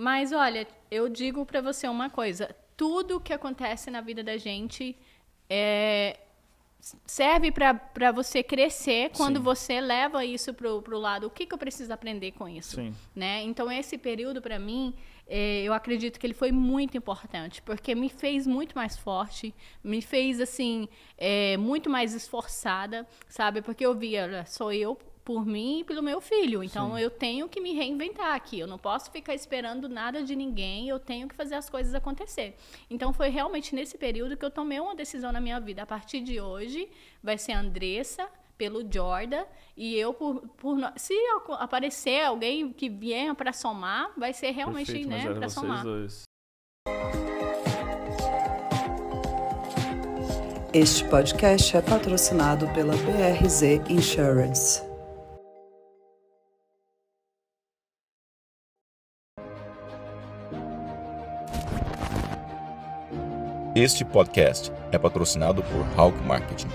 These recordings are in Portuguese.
Mas, olha, eu digo pra você uma coisa. Tudo que acontece na vida da gente serve para você crescer quando Sim. você leva isso pro lado. O que eu preciso aprender com isso? Sim. Né? Então, esse período, para mim, eu acredito que ele foi muito importante, porque me fez muito mais forte, me fez, assim, muito mais esforçada, sabe? Porque eu via, olha, sou eu por mim e pelo meu filho. Então, Sim. eu tenho que me reinventar aqui. Eu não posso ficar esperando nada de ninguém. Eu tenho que fazer as coisas acontecer. Então, foi realmente nesse período que eu tomei uma decisão na minha vida. A partir de hoje, vai ser a Andressa pelo Jordan. E eu, se aparecer alguém que vier para somar, vai ser realmente, Perfeito, né, para somar. Dois. Este podcast é patrocinado pela BRZ Insurance. Este podcast é patrocinado por Hawk Marketing.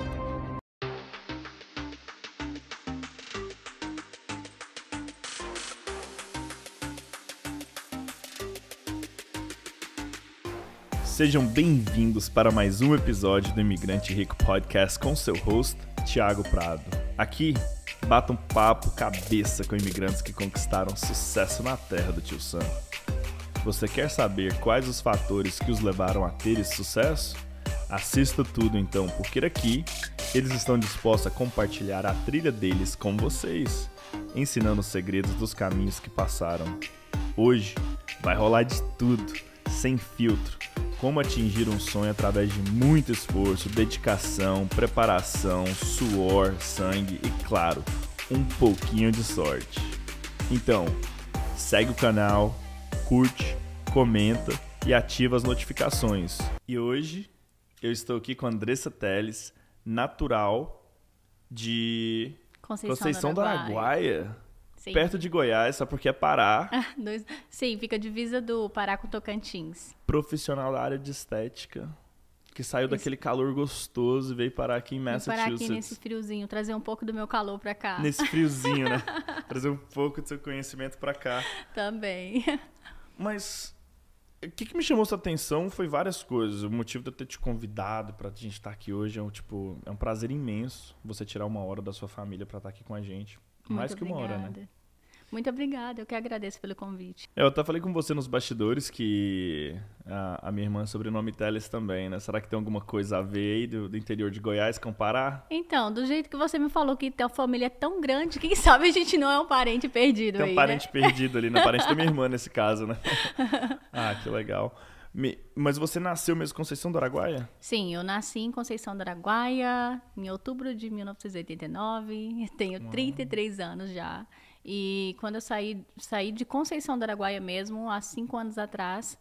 Sejam bem-vindos para mais um episódio do Imigrante Rico Podcast com seu host, Thiago Prado. Aqui, bata um papo cabeça com imigrantes que conquistaram sucesso na terra do Tio Sam. Você quer saber quais os fatores que os levaram a ter esse sucesso? Assista tudo então, porque aqui eles estão dispostos a compartilhar a trilha deles com vocês, ensinando os segredos dos caminhos que passaram. Hoje vai rolar de tudo, sem filtro. Como atingir um sonho através de muito esforço, dedicação, preparação, suor, sangue e, claro, um pouquinho de sorte. Então, segue o canal, curte, comenta e ativa as notificações. E hoje eu estou aqui com a Andressa Teles, natural de Conceição do Araguaia. Sim. Perto de Goiás, só porque é Pará. Sim, fica a divisa do Pará com Tocantins. Profissional da área de estética, que saiu daquele calor gostoso e veio parar aqui em Massachusetts. Parar aqui nesse friozinho, trazer um pouco do meu calor pra cá. Nesse friozinho, né? Trazer um pouco do seu conhecimento pra cá. Também. Mas o que me chamou sua atenção foi várias coisas. O motivo de eu ter te convidado pra gente estar aqui hoje é um prazer imenso você tirar uma hora da sua família pra estar aqui com a gente. Mais Muito que uma hora, né? Muito obrigada, eu que agradeço pelo convite. Eu até falei com você nos bastidores que a minha irmã é sobrenome Teles também, né? Será que tem alguma coisa a ver aí do interior de Goiás com Pará? Então, do jeito que você me falou que a família é tão grande, quem sabe a gente não é um parente perdido aí, tem um parente né? perdido ali, né? Parente da minha irmã nesse caso, né? Ah, que legal. Mas você nasceu mesmo em Conceição do Araguaia? Sim, eu nasci em Conceição do Araguaia em outubro de 1989, tenho 33 anos já. E quando eu saí de Conceição do Araguaia mesmo, há 5 anos atrás,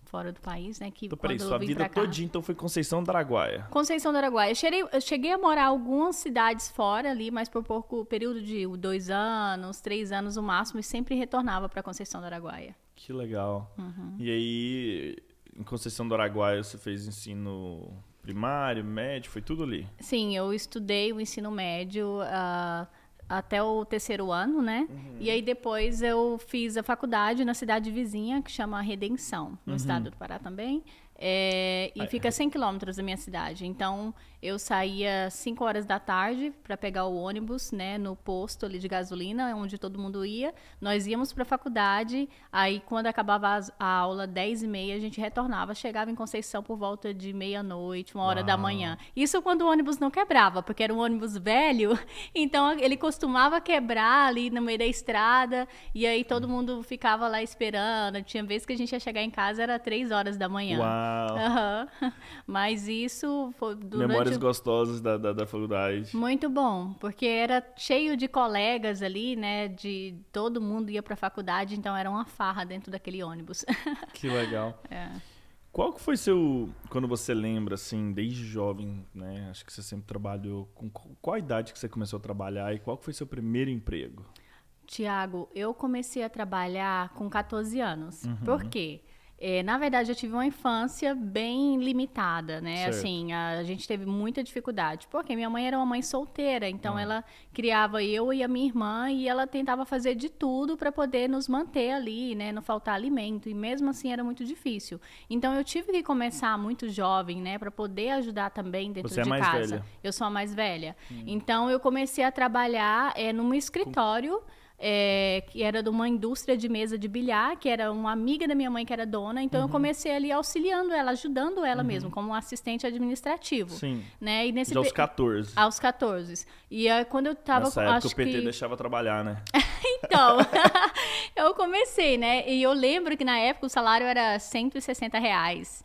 fora do país, né? Que Então, quando peraí, eu sua vim vida pra cá. todinha então foi Conceição do Araguaia? Conceição do Araguaia. Eu cheguei a morar em algumas cidades fora ali, mas por pouco período de 2 anos, 3 anos no máximo, e sempre retornava para Conceição do Araguaia. Que legal. Uhum. E aí, em Conceição do Araguaia, você fez ensino primário, médio, foi tudo ali? Sim, eu estudei o ensino médio até o 3º ano, né? Uhum. E aí depois eu fiz a faculdade na cidade vizinha, que chama Redenção, no estado do Pará também. Fica a 100 quilômetros da minha cidade. Então, eu saía 5 horas da tarde para pegar o ônibus, né, no posto ali de gasolina, onde todo mundo ia. Nós íamos para a faculdade, aí quando acabava a aula, 10h30, a gente retornava, chegava em Conceição por volta de meia-noite, 1h da manhã. Isso quando o ônibus não quebrava, porque era um ônibus velho, então ele costumava quebrar ali no meio da estrada, e aí todo mundo ficava lá esperando. Tinha vezes que a gente ia chegar em casa, era 3 horas da manhã. Uau! Uhum. Mas isso foi durante... Memórias gostosas da faculdade. Muito bom, porque era cheio de colegas ali, né? De todo mundo ia para a faculdade, então era uma farra dentro daquele ônibus. Que legal. É. Qual que foi quando você lembra, assim, desde jovem, né? Acho que você sempre trabalhou. Com qual idade que você começou a trabalhar e qual que foi seu primeiro emprego? Tiago, eu comecei a trabalhar com 14 anos. Por quê? Na verdade, eu tive uma infância bem limitada, né? Certo. Assim, a gente teve muita dificuldade, porque minha mãe era uma mãe solteira, então ela criava eu e a minha irmã e ela tentava fazer de tudo para poder nos manter ali, né? Não faltar alimento, e mesmo assim era muito difícil. Então, eu tive que começar muito jovem, né? Para poder ajudar também dentro Você é de mais casa. velha? Eu sou a mais velha. Então, eu comecei a trabalhar num escritório que era de uma indústria de mesa de bilhar, que era uma amiga da minha mãe que era dona. Então, eu comecei ali auxiliando ela, ajudando ela mesmo, como um assistente administrativo. Sim. Né? E nesse Já aos 14. Aos 14. E aí, quando eu tava... Nessa época acho o PT que... deixava trabalhar, né? Então, eu comecei, né? E eu lembro que na época o salário era R$160.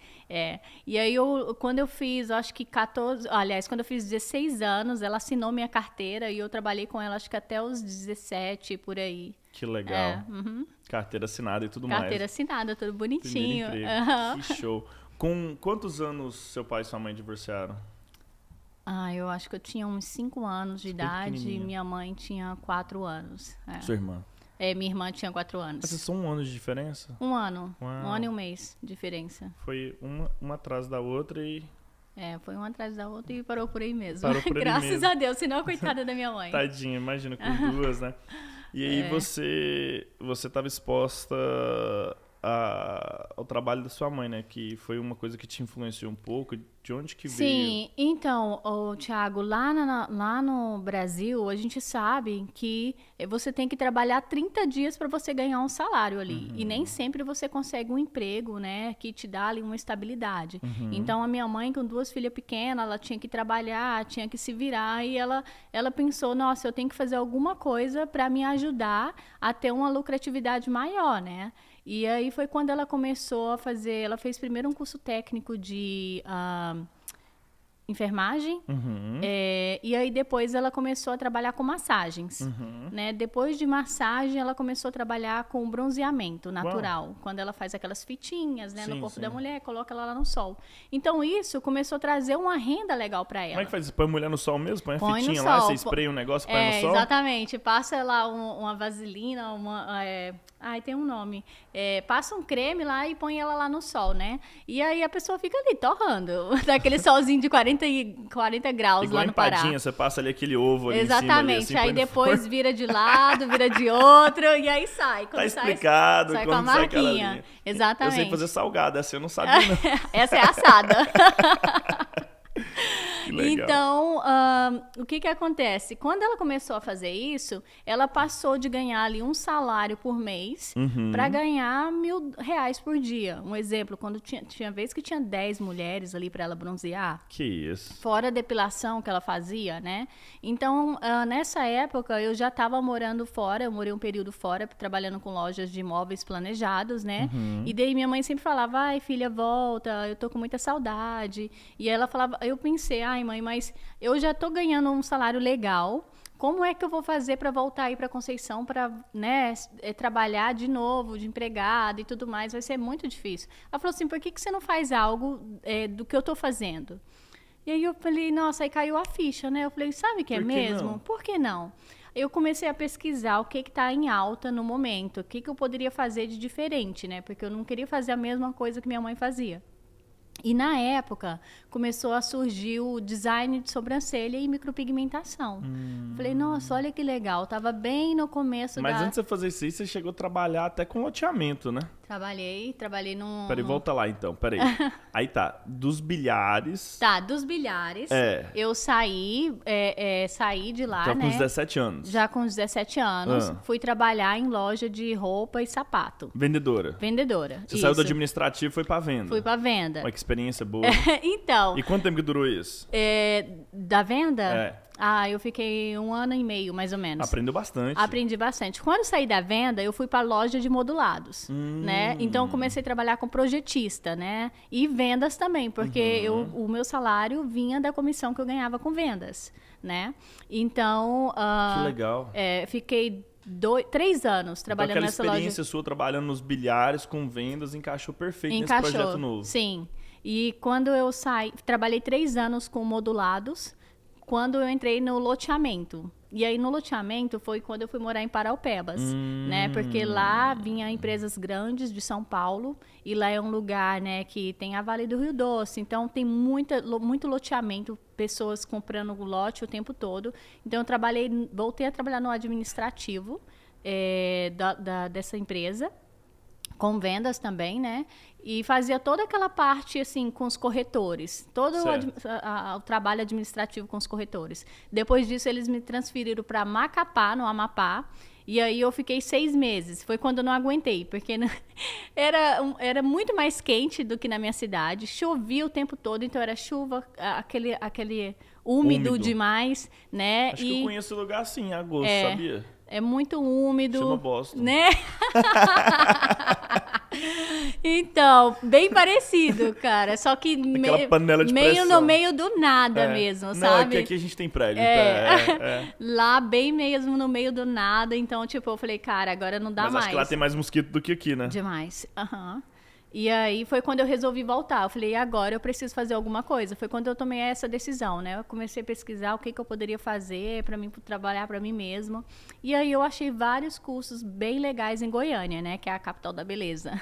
E aí, quando eu fiz, acho que 14... Aliás, quando eu fiz 16 anos, ela assinou minha carteira e eu trabalhei com ela, acho que até os 17, por aí. Que legal. Uhum. Carteira assinada e tudo Carteira mais. assinada, tudo bonitinho. Primeiro emprego. Que show. Com quantos anos seu pai e sua mãe divorciaram? Eu acho que eu tinha uns 5 anos de idade e minha mãe tinha 4 anos. Sua irmã? Minha irmã tinha 4 anos. Mas vocês são 1 ano de diferença? 1 ano. Uau. 1 ano e 1 mês de diferença. Foi uma atrás da outra e... Foi uma atrás da outra e parou por aí mesmo. Parou por aí Graças mesmo. a Deus, senão coitada da minha mãe. Tadinha, imagina, com 2, né? E aí você estava exposta ao trabalho da sua mãe, né? Que foi uma coisa que te influenciou um pouco. De onde que veio? Sim, então, Thiago, lá no Brasil, a gente sabe que você tem que trabalhar 30 dias para você ganhar um salário ali. E nem sempre você consegue um emprego, né? Que te dá ali uma estabilidade. Então, a minha mãe, com 2 filhas pequenas, ela tinha que trabalhar, tinha que se virar. E ela pensou, nossa, eu tenho que fazer alguma coisa para me ajudar a ter uma lucratividade maior, né? E aí foi quando ela começou a fazer... Ela fez primeiro um curso técnico de enfermagem. E aí depois ela começou a trabalhar com massagens. Né? Depois de massagem, ela começou a trabalhar com bronzeamento natural. Uau. Quando ela faz aquelas fitinhas, né, no corpo da mulher, coloca ela lá no sol. Então isso começou a trazer uma renda legal para ela. Como é que faz isso? Põe a mulher no sol mesmo? Põe a Põe fitinha no lá, sol. você espreia um negócio, põe no sol? Exatamente. Passa lá uma vaselina, tem um nome. Passa um creme lá e põe ela lá no sol, né? E aí a pessoa fica ali torrando. Daquele solzinho de 40 graus igual lá no Pará. Empadinha, você passa ali aquele ovo ali Exatamente. em cima. Ali, assim, aí depois vira de lado, vira de outro, e aí sai. Quando explicado. Sai com a marquinha. Exatamente. Eu sei fazer salgada, essa eu não sabia, não. Essa é assada. Que legal. Então, o que acontece? Quando ela começou a fazer isso, ela passou de ganhar ali um salário por mês para ganhar R$1.000 por dia. Um exemplo, quando tinha vez que tinha 10 mulheres ali para ela bronzear. Que isso. Fora a depilação que ela fazia, né? Então, nessa época, eu já estava morando fora. Eu morei um período fora, trabalhando com lojas de imóveis planejados, né? E daí minha mãe sempre falava, ai, filha, volta, eu tô com muita saudade. E ela falava, eu pensei, ai, mãe, mas eu já tô ganhando um salário legal. Como é que eu vou fazer para voltar aí para Conceição para, né, trabalhar de novo, de empregada e tudo mais? Vai ser muito difícil. Ela falou assim, por que você não faz algo do que eu tô fazendo? E aí eu falei, nossa, aí caiu a ficha, né? Eu falei, sabe que é mesmo? Por que não? Eu comecei a pesquisar o que está em alta no momento, o que eu poderia fazer de diferente, né? Porque eu não queria fazer a mesma coisa que minha mãe fazia. E na época começou a surgir o design de sobrancelha e micropigmentação. Falei, nossa, olha que legal. Tava bem no começo Mas antes de você fazer isso aí, você chegou a trabalhar até com loteamento, né? Trabalhei num... Peraí, volta lá então, peraí. Aí tá, dos bilhares... Tá, dos bilhares, eu saí de lá, já né? com 17 anos. Já com 17 anos. Fui trabalhar em loja de roupa e sapato. Vendedora. Vendedora, Você saiu do administrativo e foi pra venda. Fui pra venda. Olha que experiência boa. Então... E quanto tempo que durou isso? Da venda? Eu fiquei 1 ano e meio, mais ou menos. Aprendeu bastante. Aprendi bastante. Quando eu saí da venda, eu fui para a loja de modulados, né? Então, eu comecei a trabalhar com projetista, né? E vendas também, porque o meu salário vinha da comissão que eu ganhava com vendas, né? Então... que legal. Fiquei 3 anos trabalhando então, nessa loja. Aquela experiência sua trabalhando nos bilhares com vendas encaixou perfeito nesse projeto novo. Sim. E quando eu saí, trabalhei 3 anos com modulados, quando eu entrei no loteamento. E aí no loteamento foi quando eu fui morar em Paraupebas, né? Porque lá vinha empresas grandes de São Paulo e lá é um lugar, né, que tem a Vale do Rio Doce, então tem muito loteamento, pessoas comprando lote o tempo todo. Então eu voltei a trabalhar no administrativo dessa empresa, com vendas também, né? E fazia toda aquela parte, assim, com os corretores. Todo o trabalho administrativo com os corretores. Depois disso, eles me transferiram para Macapá, no Amapá. E aí eu fiquei 6 meses. Foi quando eu não aguentei, porque era muito mais quente do que na minha cidade. Chovia o tempo todo, então era chuva, aquele úmido demais, né? Acho que eu conheço lugar assim, em agosto, sabia? É muito úmido. Chama Boston. Né? Então, bem parecido, cara. Só que meio no meio do nada mesmo, sabe? Não, aqui a gente tem prédio. Lá, bem mesmo no meio do nada. Então, tipo, eu falei, cara, agora não dá mais. Mas acho que lá tem mais mosquito do que aqui, né? Demais. E aí foi quando eu resolvi voltar. Eu falei, agora eu preciso fazer alguma coisa. Foi quando eu tomei essa decisão, né? Eu comecei a pesquisar o que eu poderia fazer para mim trabalhar para mim mesma. E aí eu achei vários cursos bem legais em Goiânia, né? Que é a capital da beleza.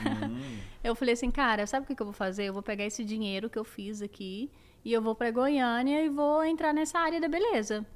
Eu falei assim, cara, sabe o que eu vou fazer? Eu vou pegar esse dinheiro que eu fiz aqui e eu vou para Goiânia e vou entrar nessa área da beleza.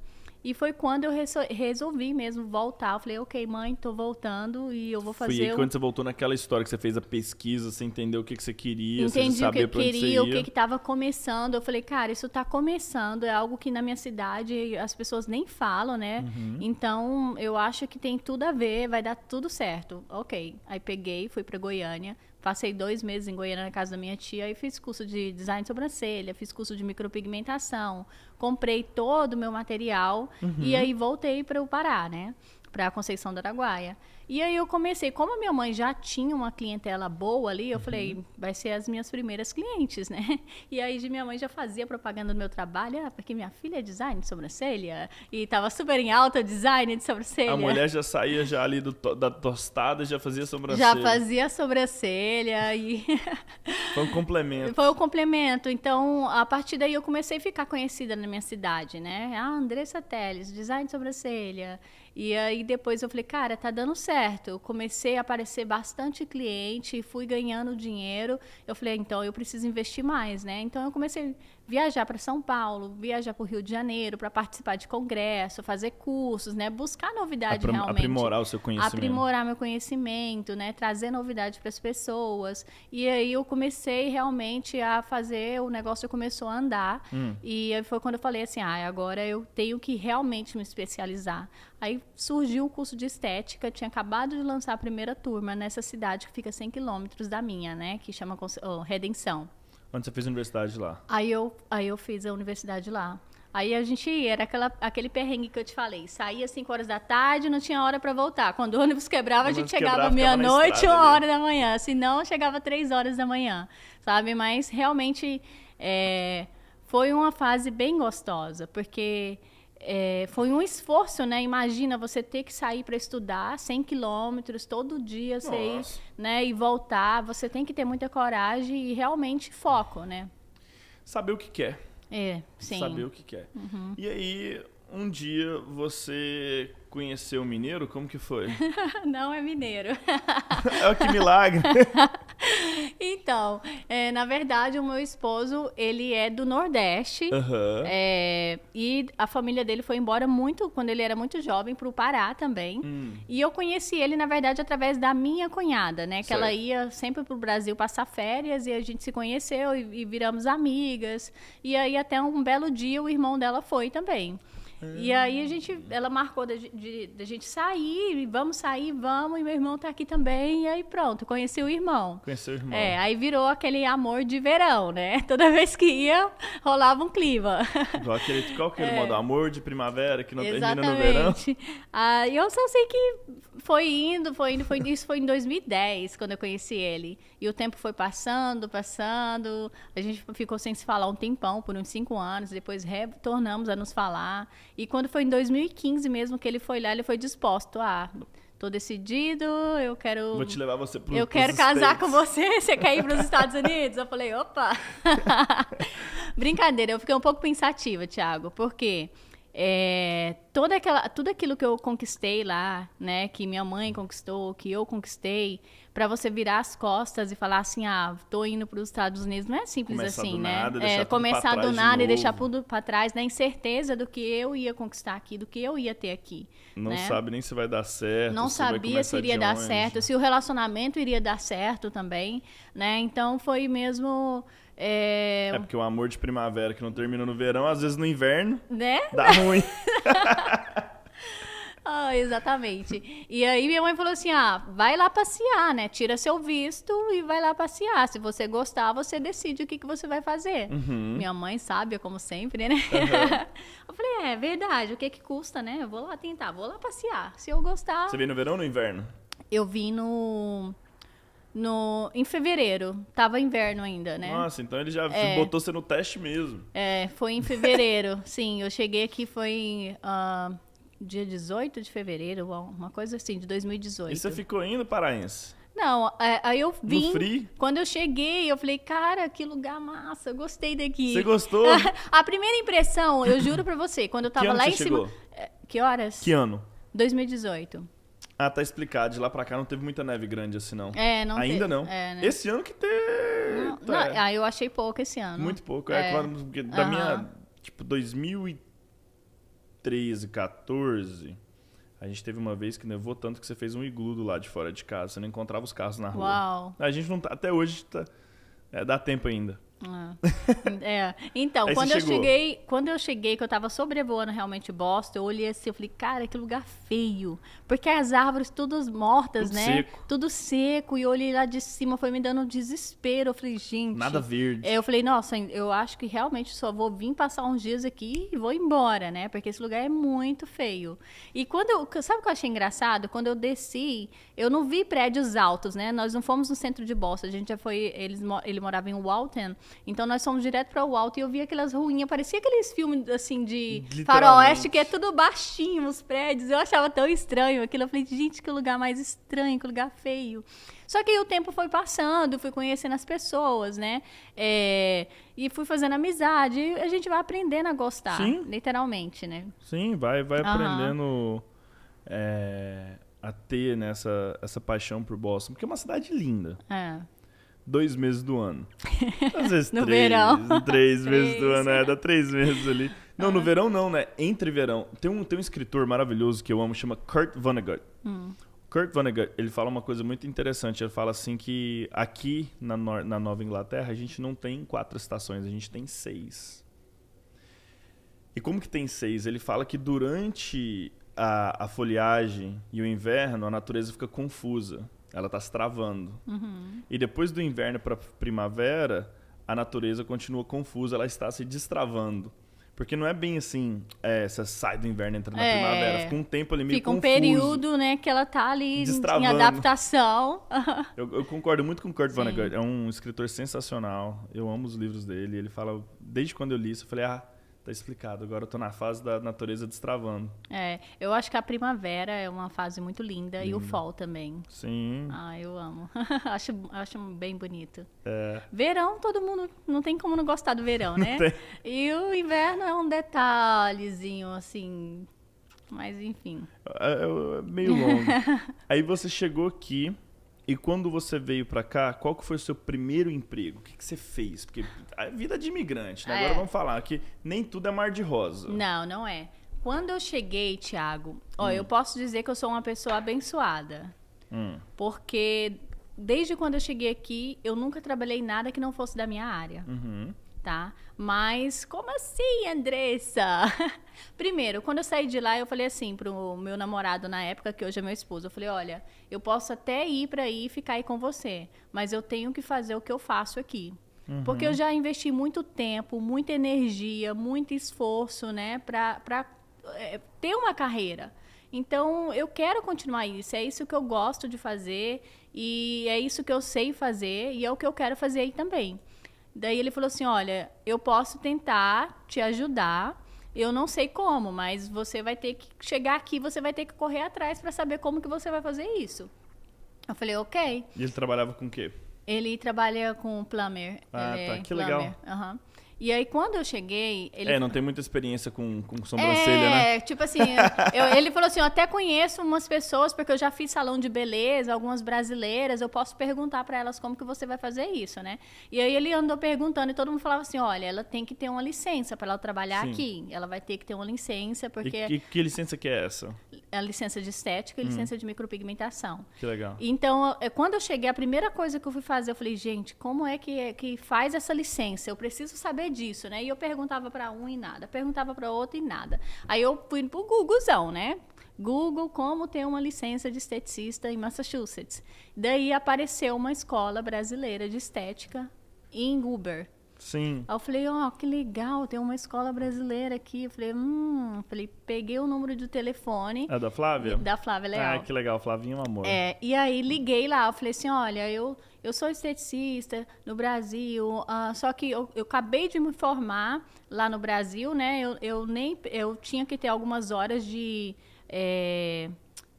E foi quando eu resolvi mesmo voltar. Eu falei, ok, mãe, tô voltando e eu vou fazer... Foi aí quando você voltou naquela história que você fez a pesquisa, você entendeu o que você queria, entendi você sabia pra onde você ia. O que estava começando. Eu falei, cara, isso tá começando, é algo que na minha cidade as pessoas nem falam, né? Então, eu acho que tem tudo a ver, vai dar tudo certo. Ok, aí peguei, fui pra Goiânia. Passei 2 meses em Goiânia na casa da minha tia e fiz curso de design de sobrancelha, fiz curso de micropigmentação, comprei todo o meu material e aí voltei para o Pará, né? Para a Conceição do Araguaia. E aí eu comecei, como a minha mãe já tinha uma clientela boa ali, eu falei, vai ser as minhas primeiras clientes, né? E aí minha mãe já fazia propaganda do meu trabalho, porque minha filha é design de sobrancelha, e tava super em alta design de sobrancelha. A mulher já saía já ali da tostada, já fazia sobrancelha. Já fazia sobrancelha e... Foi um complemento. Foi um complemento. Então, a partir daí eu comecei a ficar conhecida na minha cidade, né? Andressa Teles, design de sobrancelha. E aí depois eu falei, cara, tá dando certo. Eu comecei a aparecer bastante cliente, fui ganhando dinheiro. Eu falei, então eu preciso investir mais, né? Então eu comecei a viajar para São Paulo, viajar para o Rio de Janeiro para participar de congresso, fazer cursos, né? Buscar novidade realmente. Aprimorar o seu conhecimento. Aprimorar meu conhecimento, né? Trazer novidade para as pessoas. E aí eu comecei realmente a fazer, o negócio começou a andar. E aí foi quando eu falei assim, agora eu tenho que realmente me especializar. Aí surgiu o curso de estética, tinha acabado de lançar a primeira turma nessa cidade que fica 100 quilômetros da minha, né? Que chama Redenção. Onde você fez a universidade lá? Aí eu fiz a universidade lá. Aí a gente ia, era aquele perrengue que eu te falei. Saía 5 horas da tarde, não tinha hora para voltar. Quando o ônibus quebrava, a gente chegava meia-noite, 1h da manhã. Se não, chegava 3 horas da manhã, sabe? Mas realmente foi uma fase bem gostosa, porque... foi um esforço, né? Imagina você ter que sair para estudar 100 quilômetros todo dia, né? E voltar. Você tem que ter muita coragem e realmente foco, né? Saber o que quer. Sim. Saber o que quer. E aí, um dia você conheceu o mineiro? Como que foi? Não é mineiro. Que milagre! Então, na verdade, o meu esposo, ele é do Nordeste. E a família dele foi embora quando ele era muito jovem, para o Pará também. E eu conheci ele, na verdade, através da minha cunhada, né? Que ela ia sempre para o Brasil passar férias e a gente se conheceu e viramos amigas. E aí, até um belo dia, o irmão dela foi também. E aí ela marcou da gente sair, vamos, e meu irmão tá aqui também, e aí pronto, conheci o irmão. Aí virou aquele amor de verão, né? Toda vez que ia, rolava um clima. Qual aquele modo, amor de primavera que não termina no verão? Aí eu só sei que foi indo, isso foi em 2010, quando eu conheci ele. E o tempo foi passando, a gente ficou sem se falar um tempão, por uns 5 anos, depois retornamos a nos falar. E quando foi em 2015 mesmo que ele foi lá, ele foi disposto tô decidido, eu quero... Vou te levar você eu quero casar com você quer ir para os Estados Unidos? Eu falei, opa! Brincadeira, eu fiquei um pouco pensativa, Thiago, porque tudo aquilo que eu conquistei lá, né, que minha mãe conquistou, que eu conquistei, para você virar as costas e falar assim, tô indo para os Estados Unidos, não é simples Começar assim, do né? nada, deixar tudo começar pra do trás de nada e novo. deixar tudo para trás, na incerteza do que eu ia conquistar aqui, do que eu ia ter aqui. Não né? sabe nem se vai dar certo. Não se vai sabia começar se iria de dar onde. certo, se o relacionamento iria dar certo também, né? Então foi mesmo... É porque o amor de primavera que não termina no verão, às vezes no inverno, né? dá ruim. Exatamente. E aí minha mãe falou assim, vai lá passear, né? Tira seu visto e vai lá passear. Se você gostar, você decide o que você vai fazer. Minha mãe sábia, como sempre, né? Eu falei, é verdade, o que custa, né? Eu vou lá tentar, vou lá passear. Se eu gostar... Você veio no verão ou no inverno? Eu vim em fevereiro. Tava inverno ainda, né? Nossa, então ele já botou você no teste mesmo. Foi em fevereiro. Sim, eu cheguei aqui foi dia 18 de fevereiro, uma coisa assim, de 2018. E você ficou indo, paraense? Não, aí eu vim. No frio? Quando eu cheguei, eu falei, cara, que lugar massa, eu gostei daqui. Você gostou? A primeira impressão, eu juro pra você, quando eu tava lá em cima. Que horas? Que ano? 2018. Tá explicado. De lá pra cá não teve muita neve grande assim, não. Não ainda teve. não. Né? Esse ano que teve. Eu achei pouco esse ano. Muito pouco. Da minha, tipo, 2013, 14, a gente teve uma vez que nevou tanto que você fez um iglu do lado de fora de casa. Você não encontrava os carros na rua. Uau. A gente não tá, até hoje dá tempo ainda. Então, Aí quando eu cheguei, que eu tava sobrevoando realmente Boston, eu olhei assim, eu falei, cara, que lugar feio. Porque as árvores todas mortas, Tudo né? seco. Tudo seco. E eu olhei lá de cima, foi me dando um desespero. Eu falei, gente... Nada verde. Eu falei, nossa, eu acho que realmente só vou vir passar uns dias aqui e vou embora, né? Porque esse lugar é muito feio. E sabe o que eu achei engraçado? Quando eu desci, eu não vi prédios altos, né? Nós não fomos no centro de Boston, a gente já foi... Ele morava em Walton. Então, nós fomos direto para o alto e eu vi aquelas ruínas. Parecia aqueles filmes, assim, de faroeste, que é tudo baixinho, os prédios. Eu achava tão estranho aquilo. Eu falei, gente, que lugar mais estranho, que lugar feio. Só que aí o tempo foi passando, fui conhecendo as pessoas, né? E fui fazendo amizade. E a gente vai aprendendo a gostar, literalmente, né? Sim, vai aprendendo a ter, né, essa paixão por Boston. Porque é uma cidade linda. 2 meses do ano. Às vezes no 3. verão. 3 meses do ano, dá 3 meses ali. Não, no verão não, né? Entre verão. Tem um escritor maravilhoso que eu amo, chama Kurt Vonnegut. Kurt Vonnegut, ele fala uma coisa muito interessante. Ele fala assim que aqui na Nova Inglaterra a gente não tem 4 estações, a gente tem 6. E como que tem 6? Ele fala que durante a folhagem e o inverno a natureza fica confusa. Ela está se travando. E depois do inverno para a primavera, a natureza continua confusa, ela está se destravando. Porque não é bem assim, você sai do inverno e entra na primavera. Fica um tempo ali meio confuso. Fica um período, né, que ela tá ali destravando. em adaptação. Eu concordo muito com o Kurt Vonnegut. É um escritor sensacional. Eu amo os livros dele. Ele fala, desde quando eu li isso, eu falei, tá explicado. Agora eu tô na fase da natureza destravando. Eu acho que a primavera é uma fase muito linda. E o fall também. Sim. Eu amo. acho bem bonito. É. Verão, todo mundo... Não tem como não gostar do verão, né? E o inverno é um detalhezinho, assim... Mas, enfim. É meio longo. Aí você chegou aqui... E quando você veio pra cá, qual que foi o seu primeiro emprego? O que você fez? Porque a vida de imigrante, né? Agora vamos falar que nem tudo é mar de rosa. Não é. Quando eu cheguei, Thiago, eu posso dizer que eu sou uma pessoa abençoada. Porque desde quando eu cheguei aqui, eu nunca trabalhei nada que não fosse da minha área. Tá? Mas como assim, Andressa? Primeiro, quando eu saí de lá, eu falei assim pro meu namorado na época, que hoje é meu esposo, eu falei, olha, eu posso até ir para aí e ficar aí com você, mas eu tenho que fazer o que eu faço aqui. Porque eu já investi muito tempo, muita energia, muito esforço, né, para ter uma carreira. Então, eu quero continuar isso, é isso que eu gosto de fazer e é isso que eu sei fazer e é o que eu quero fazer aí também. Daí ele falou assim, olha, eu posso tentar te ajudar, eu não sei como, mas você vai ter que chegar aqui, você vai ter que correr atrás para saber como que você vai fazer isso. Eu falei, ok. E ele trabalhava com o quê? Ele trabalha com plumber. Tá, que plumber. legal. E aí, quando eu cheguei... não tem muita experiência com sobrancelha, né? Tipo assim, ele falou assim, eu até conheço umas pessoas, porque eu já fiz salão de beleza, algumas brasileiras, eu posso perguntar pra elas como que você vai fazer isso, né? E aí ele andou perguntando e todo mundo falava assim, olha, ela tem que ter uma licença pra ela trabalhar aqui. Ela vai ter que ter uma licença, porque... E que licença que é essa? A licença de estética e licença de micropigmentação. Que legal. Então, quando eu cheguei, a primeira coisa que eu fui fazer, eu falei, gente, como é que faz essa licença? Eu preciso saber disso, né? E eu perguntava para um e nada, perguntava para outro e nada. Aí eu fui pro Googlezão, né? Google, como ter uma licença de esteticista em Massachusetts. Daí apareceu uma escola brasileira de estética em Uber. Sim. Aí eu falei, que legal, tem uma escola brasileira aqui. Eu falei, peguei o número de telefone. É da Flávia? Da Flávia, legal. Ah, que legal, Flavinha é um amor. E aí liguei lá, eu falei assim, olha, eu sou esteticista no Brasil, só que eu acabei de me formar lá no Brasil, né? Eu tinha que ter algumas horas de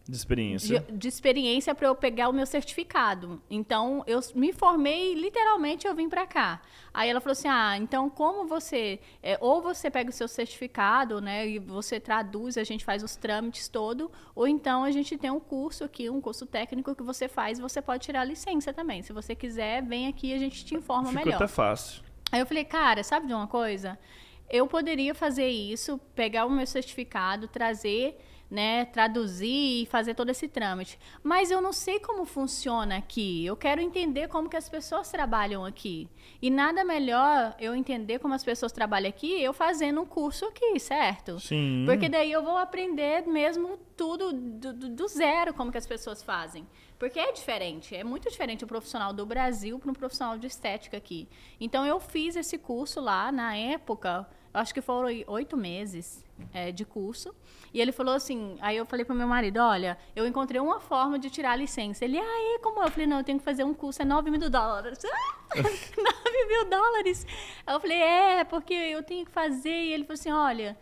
experiência. De experiência para eu pegar o meu certificado. Então, eu me formei e, literalmente, eu vim para cá. Aí ela falou assim, então, como você... ou você pega o seu certificado, né, e você traduz, a gente faz os trâmites todo, ou então a gente tem um curso aqui, um curso técnico que você faz e você pode tirar a licença também. Se você quiser, vem aqui e a gente te informa melhor. Ficou até fácil. Aí eu falei, cara, sabe de uma coisa? Eu poderia fazer isso, pegar o meu certificado, trazer... né, traduzir e fazer todo esse trâmite. Mas eu não sei como funciona aqui. Eu quero entender como que as pessoas trabalham aqui. E nada melhor eu entender como as pessoas trabalham aqui, eu fazendo um curso aqui, certo? Sim. Porque daí eu vou aprender mesmo tudo do zero, como que as pessoas fazem. Porque é diferente, é muito diferente o profissional do Brasil para um profissional de estética aqui. Então, eu fiz esse curso lá, na época, acho que foram 8 meses de curso. E ele falou assim, aí eu falei pro meu marido, olha, eu encontrei uma forma de tirar a licença. Ele, como eu? falei, não, eu tenho que fazer um curso, é $9 mil. $9 mil? Aí eu falei, porque eu tenho que fazer. E ele falou assim, olha,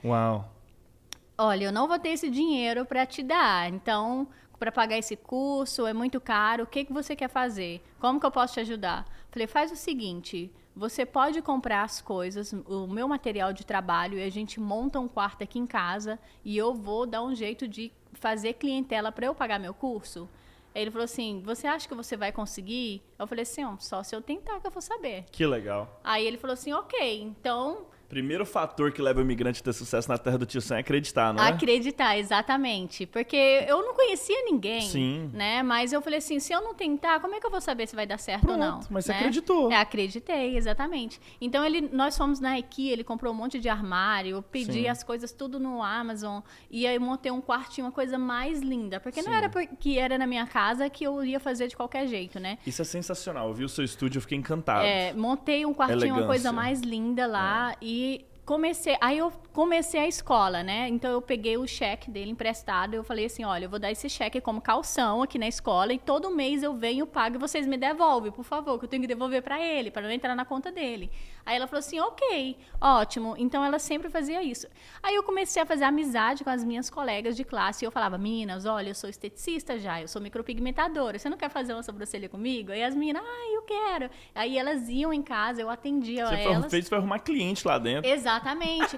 eu não vou ter esse dinheiro para te dar, então... para pagar esse curso, é muito caro, o que você quer fazer? Como que eu posso te ajudar? Falei, faz o seguinte, você pode comprar as coisas, o meu material de trabalho, e a gente monta um quarto aqui em casa e eu vou dar um jeito de fazer clientela para eu pagar meu curso. Aí ele falou assim, você acha que você vai conseguir? Eu falei assim, só se eu tentar que eu vou saber. Que legal. Aí ele falou assim, ok, então... Primeiro fator que leva o imigrante a ter sucesso na terra do tio Sam é acreditar, não é? Acreditar, exatamente. Porque eu não conhecia ninguém, Sim. né? Mas eu falei assim, se eu não tentar, como é que eu vou saber se vai dar certo ou não? Mas você né? acreditou. Acreditei, exatamente. Então, nós fomos na IKEA, ele comprou um monte de armário, eu pedi as coisas tudo no Amazon, e aí eu montei um quartinho, uma coisa mais linda. Porque não era porque era na minha casa que eu ia fazer de qualquer jeito, né? Isso é sensacional. Eu vi o seu estúdio, eu fiquei encantado. Montei um quartinho, uma coisa mais linda lá, e aí eu comecei a escola, né? Então eu peguei o cheque dele emprestado e eu falei assim, olha, eu vou dar esse cheque como calção aqui na escola e todo mês eu venho, pago e vocês me devolvem, por favor, que eu tenho que devolver para ele, para não entrar na conta dele. Aí ela falou assim, ok, ótimo. Então ela sempre fazia isso. Aí eu comecei a fazer amizade com as minhas colegas de classe e eu falava, meninas, olha, eu sou esteticista já, eu sou micropigmentadora, você não quer fazer uma sobrancelha comigo? Aí as meninas, eu quero. Aí elas iam em casa, eu atendia elas. Você foi arrumar cliente lá dentro. Exatamente.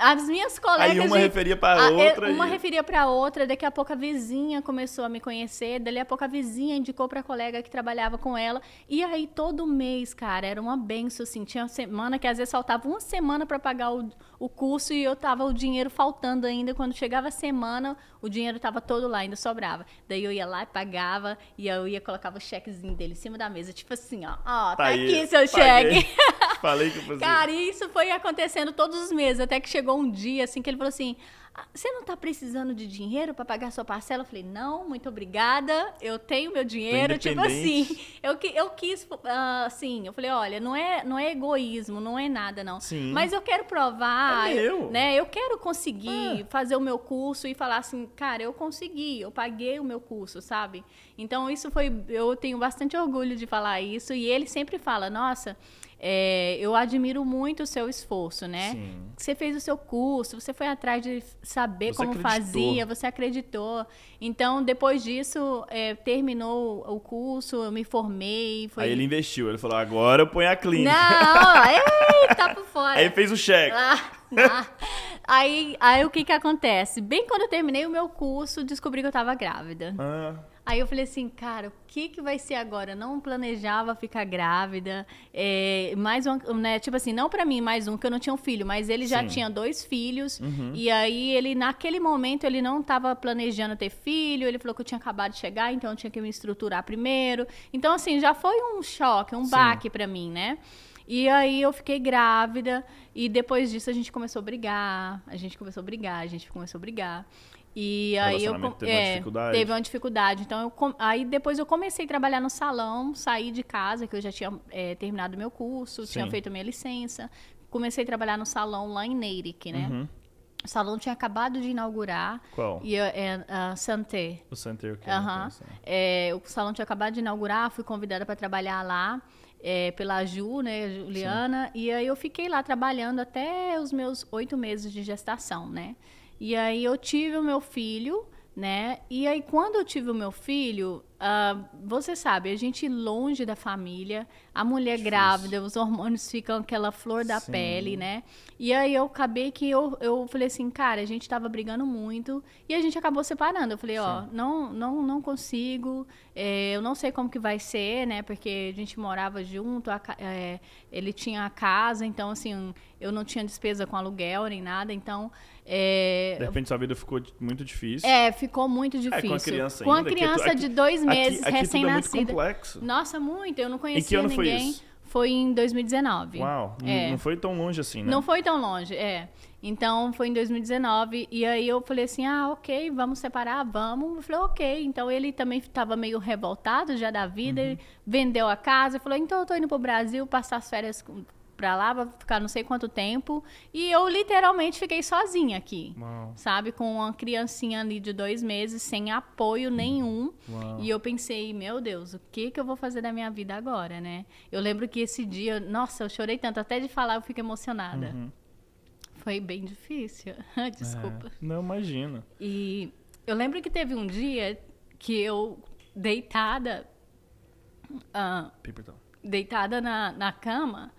As minhas colegas... Aí uma referia para outra. Uma referia para outra, daqui a pouco a vizinha começou a me conhecer, dali a pouco a vizinha indicou para a colega que trabalhava com ela. E aí todo mês, cara, era uma benção, assim. Tinha semana que às vezes faltava uma semana para pagar o curso e eu tava o dinheiro faltando ainda. Quando chegava a semana, o dinheiro tava todo lá, ainda sobrava. Daí eu ia lá e pagava, e eu colocava o chequezinho dele em cima da mesa, tipo assim, tá aqui aí, seu cheque. Falei que eu fazia. Cara, isso foi acontecendo todos os meses, até que chegou um dia, assim, que ele falou assim, você não tá precisando de dinheiro para pagar a sua parcela? Eu falei, não, muito obrigada, eu tenho meu dinheiro. Tipo assim, eu quis, assim, eu falei, olha, não é egoísmo, não é nada, não. Sim. Mas eu quero provar, né? Eu quero conseguir fazer o meu curso e falar assim, cara, eu consegui, eu paguei o meu curso, sabe? Então, eu tenho bastante orgulho de falar isso, e ele sempre fala, nossa... eu admiro muito o seu esforço, né? Sim. Você fez o seu curso, você foi atrás de saber Você como acreditou. fazia, você acreditou. Então, depois disso, terminou o curso, eu me formei. Aí ele investiu, ele falou, agora eu ponho a clínica. Não, tá por fora. Aí fez o cheque. Aí o que acontece? Bem quando eu terminei o meu curso, descobri que eu tava grávida. Aí eu falei assim, cara, o que vai ser agora? Eu não planejava ficar grávida. Mais um, né? Tipo assim, não pra mim, mais um, que eu não tinha um filho, mas ele já tinha 2 filhos. E aí ele, naquele momento, ele não tava planejando ter filho. Ele falou que eu tinha acabado de chegar, então eu tinha que me estruturar primeiro. Então, assim, já foi um choque, um baque pra mim, né? E aí eu fiquei grávida e depois disso a gente começou a brigar. E aí teve uma dificuldade. Então aí depois eu comecei a trabalhar no salão, saí de casa, que eu já tinha terminado meu curso, tinha feito a minha licença. Comecei a trabalhar no salão lá em Neirik, né? O salão tinha acabado de inaugurar. Qual? E a Santé. O Santé, o quê? O salão tinha acabado de inaugurar, fui convidada para trabalhar lá. Pela Ju, né, Juliana, e aí eu fiquei lá trabalhando até os meus 8 meses de gestação, né? E aí eu tive o meu filho, né? E aí quando eu tive o meu filho, você sabe, a gente longe da família, a mulher grávida, os hormônios ficam aquela flor da pele, né? E aí eu acabei que eu falei assim, cara, a gente tava brigando muito e a gente acabou separando. Eu falei, não consigo, eu não sei como que vai ser, né? Porque a gente morava junto, ele tinha a casa, então assim, eu não tinha despesa com aluguel nem nada, então... De repente sua vida ficou muito difícil. Ficou muito difícil. Com a criança ainda. Com a ainda, criança de 2 meses, recém-nascida. Tudo é muito complexo. Nossa, muito. Eu não conhecia em que ano ninguém. Foi isso? Foi em 2019. Uau, não foi tão longe assim, né? Não foi tão longe, Então, foi em 2019. E aí eu falei assim, ok, vamos separar, vamos. Eu falei, ok. Então, ele também estava meio revoltado já da vida. Ele vendeu a casa. Falou, então eu tô indo pro Brasil passar as férias pra lá, vai ficar não sei quanto tempo. E eu literalmente fiquei sozinha aqui. Uau. Sabe? Com uma criancinha ali de 2 meses, sem apoio nenhum. Uau. E eu pensei, meu Deus, o que eu vou fazer da minha vida agora, né? Eu lembro que esse dia, nossa, eu chorei tanto, até de falar eu fico emocionada. Foi bem difícil. Desculpa. Não, imagino. E eu lembro que teve um dia que eu, deitada na cama,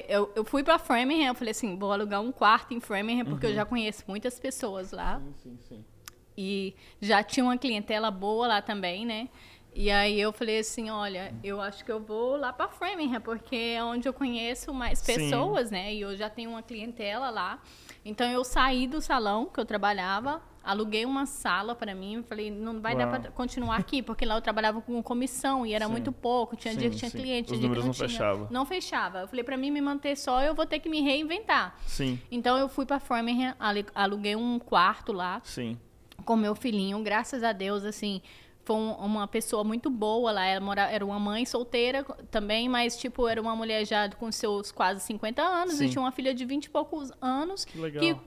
eu fui pra Framingham, eu falei assim, vou alugar um quarto em Framingham, porque eu já conheço muitas pessoas lá. Sim. E já tinha uma clientela boa lá também, né? E aí eu falei assim, olha, eu acho que eu vou lá pra Framingham, porque é onde eu conheço mais pessoas, né? E eu já tenho uma clientela lá. Então eu saí do salão que eu trabalhava, aluguei uma sala para mim, falei, não vai dar para continuar aqui, porque lá eu trabalhava com comissão e era muito pouco, tinha dia que tinha cliente, os dia números que não fechavam. Não fechava. Eu falei, para mim me manter só, eu vou ter que me reinventar. Sim. Então eu fui para Framingham, aluguei um quarto lá. Sim. Com meu filhinho, graças a Deus, assim, foi uma pessoa muito boa lá, era uma mãe solteira também, mas, tipo, era uma mulher já com seus quase 50 anos e tinha uma filha de 20 e poucos anos,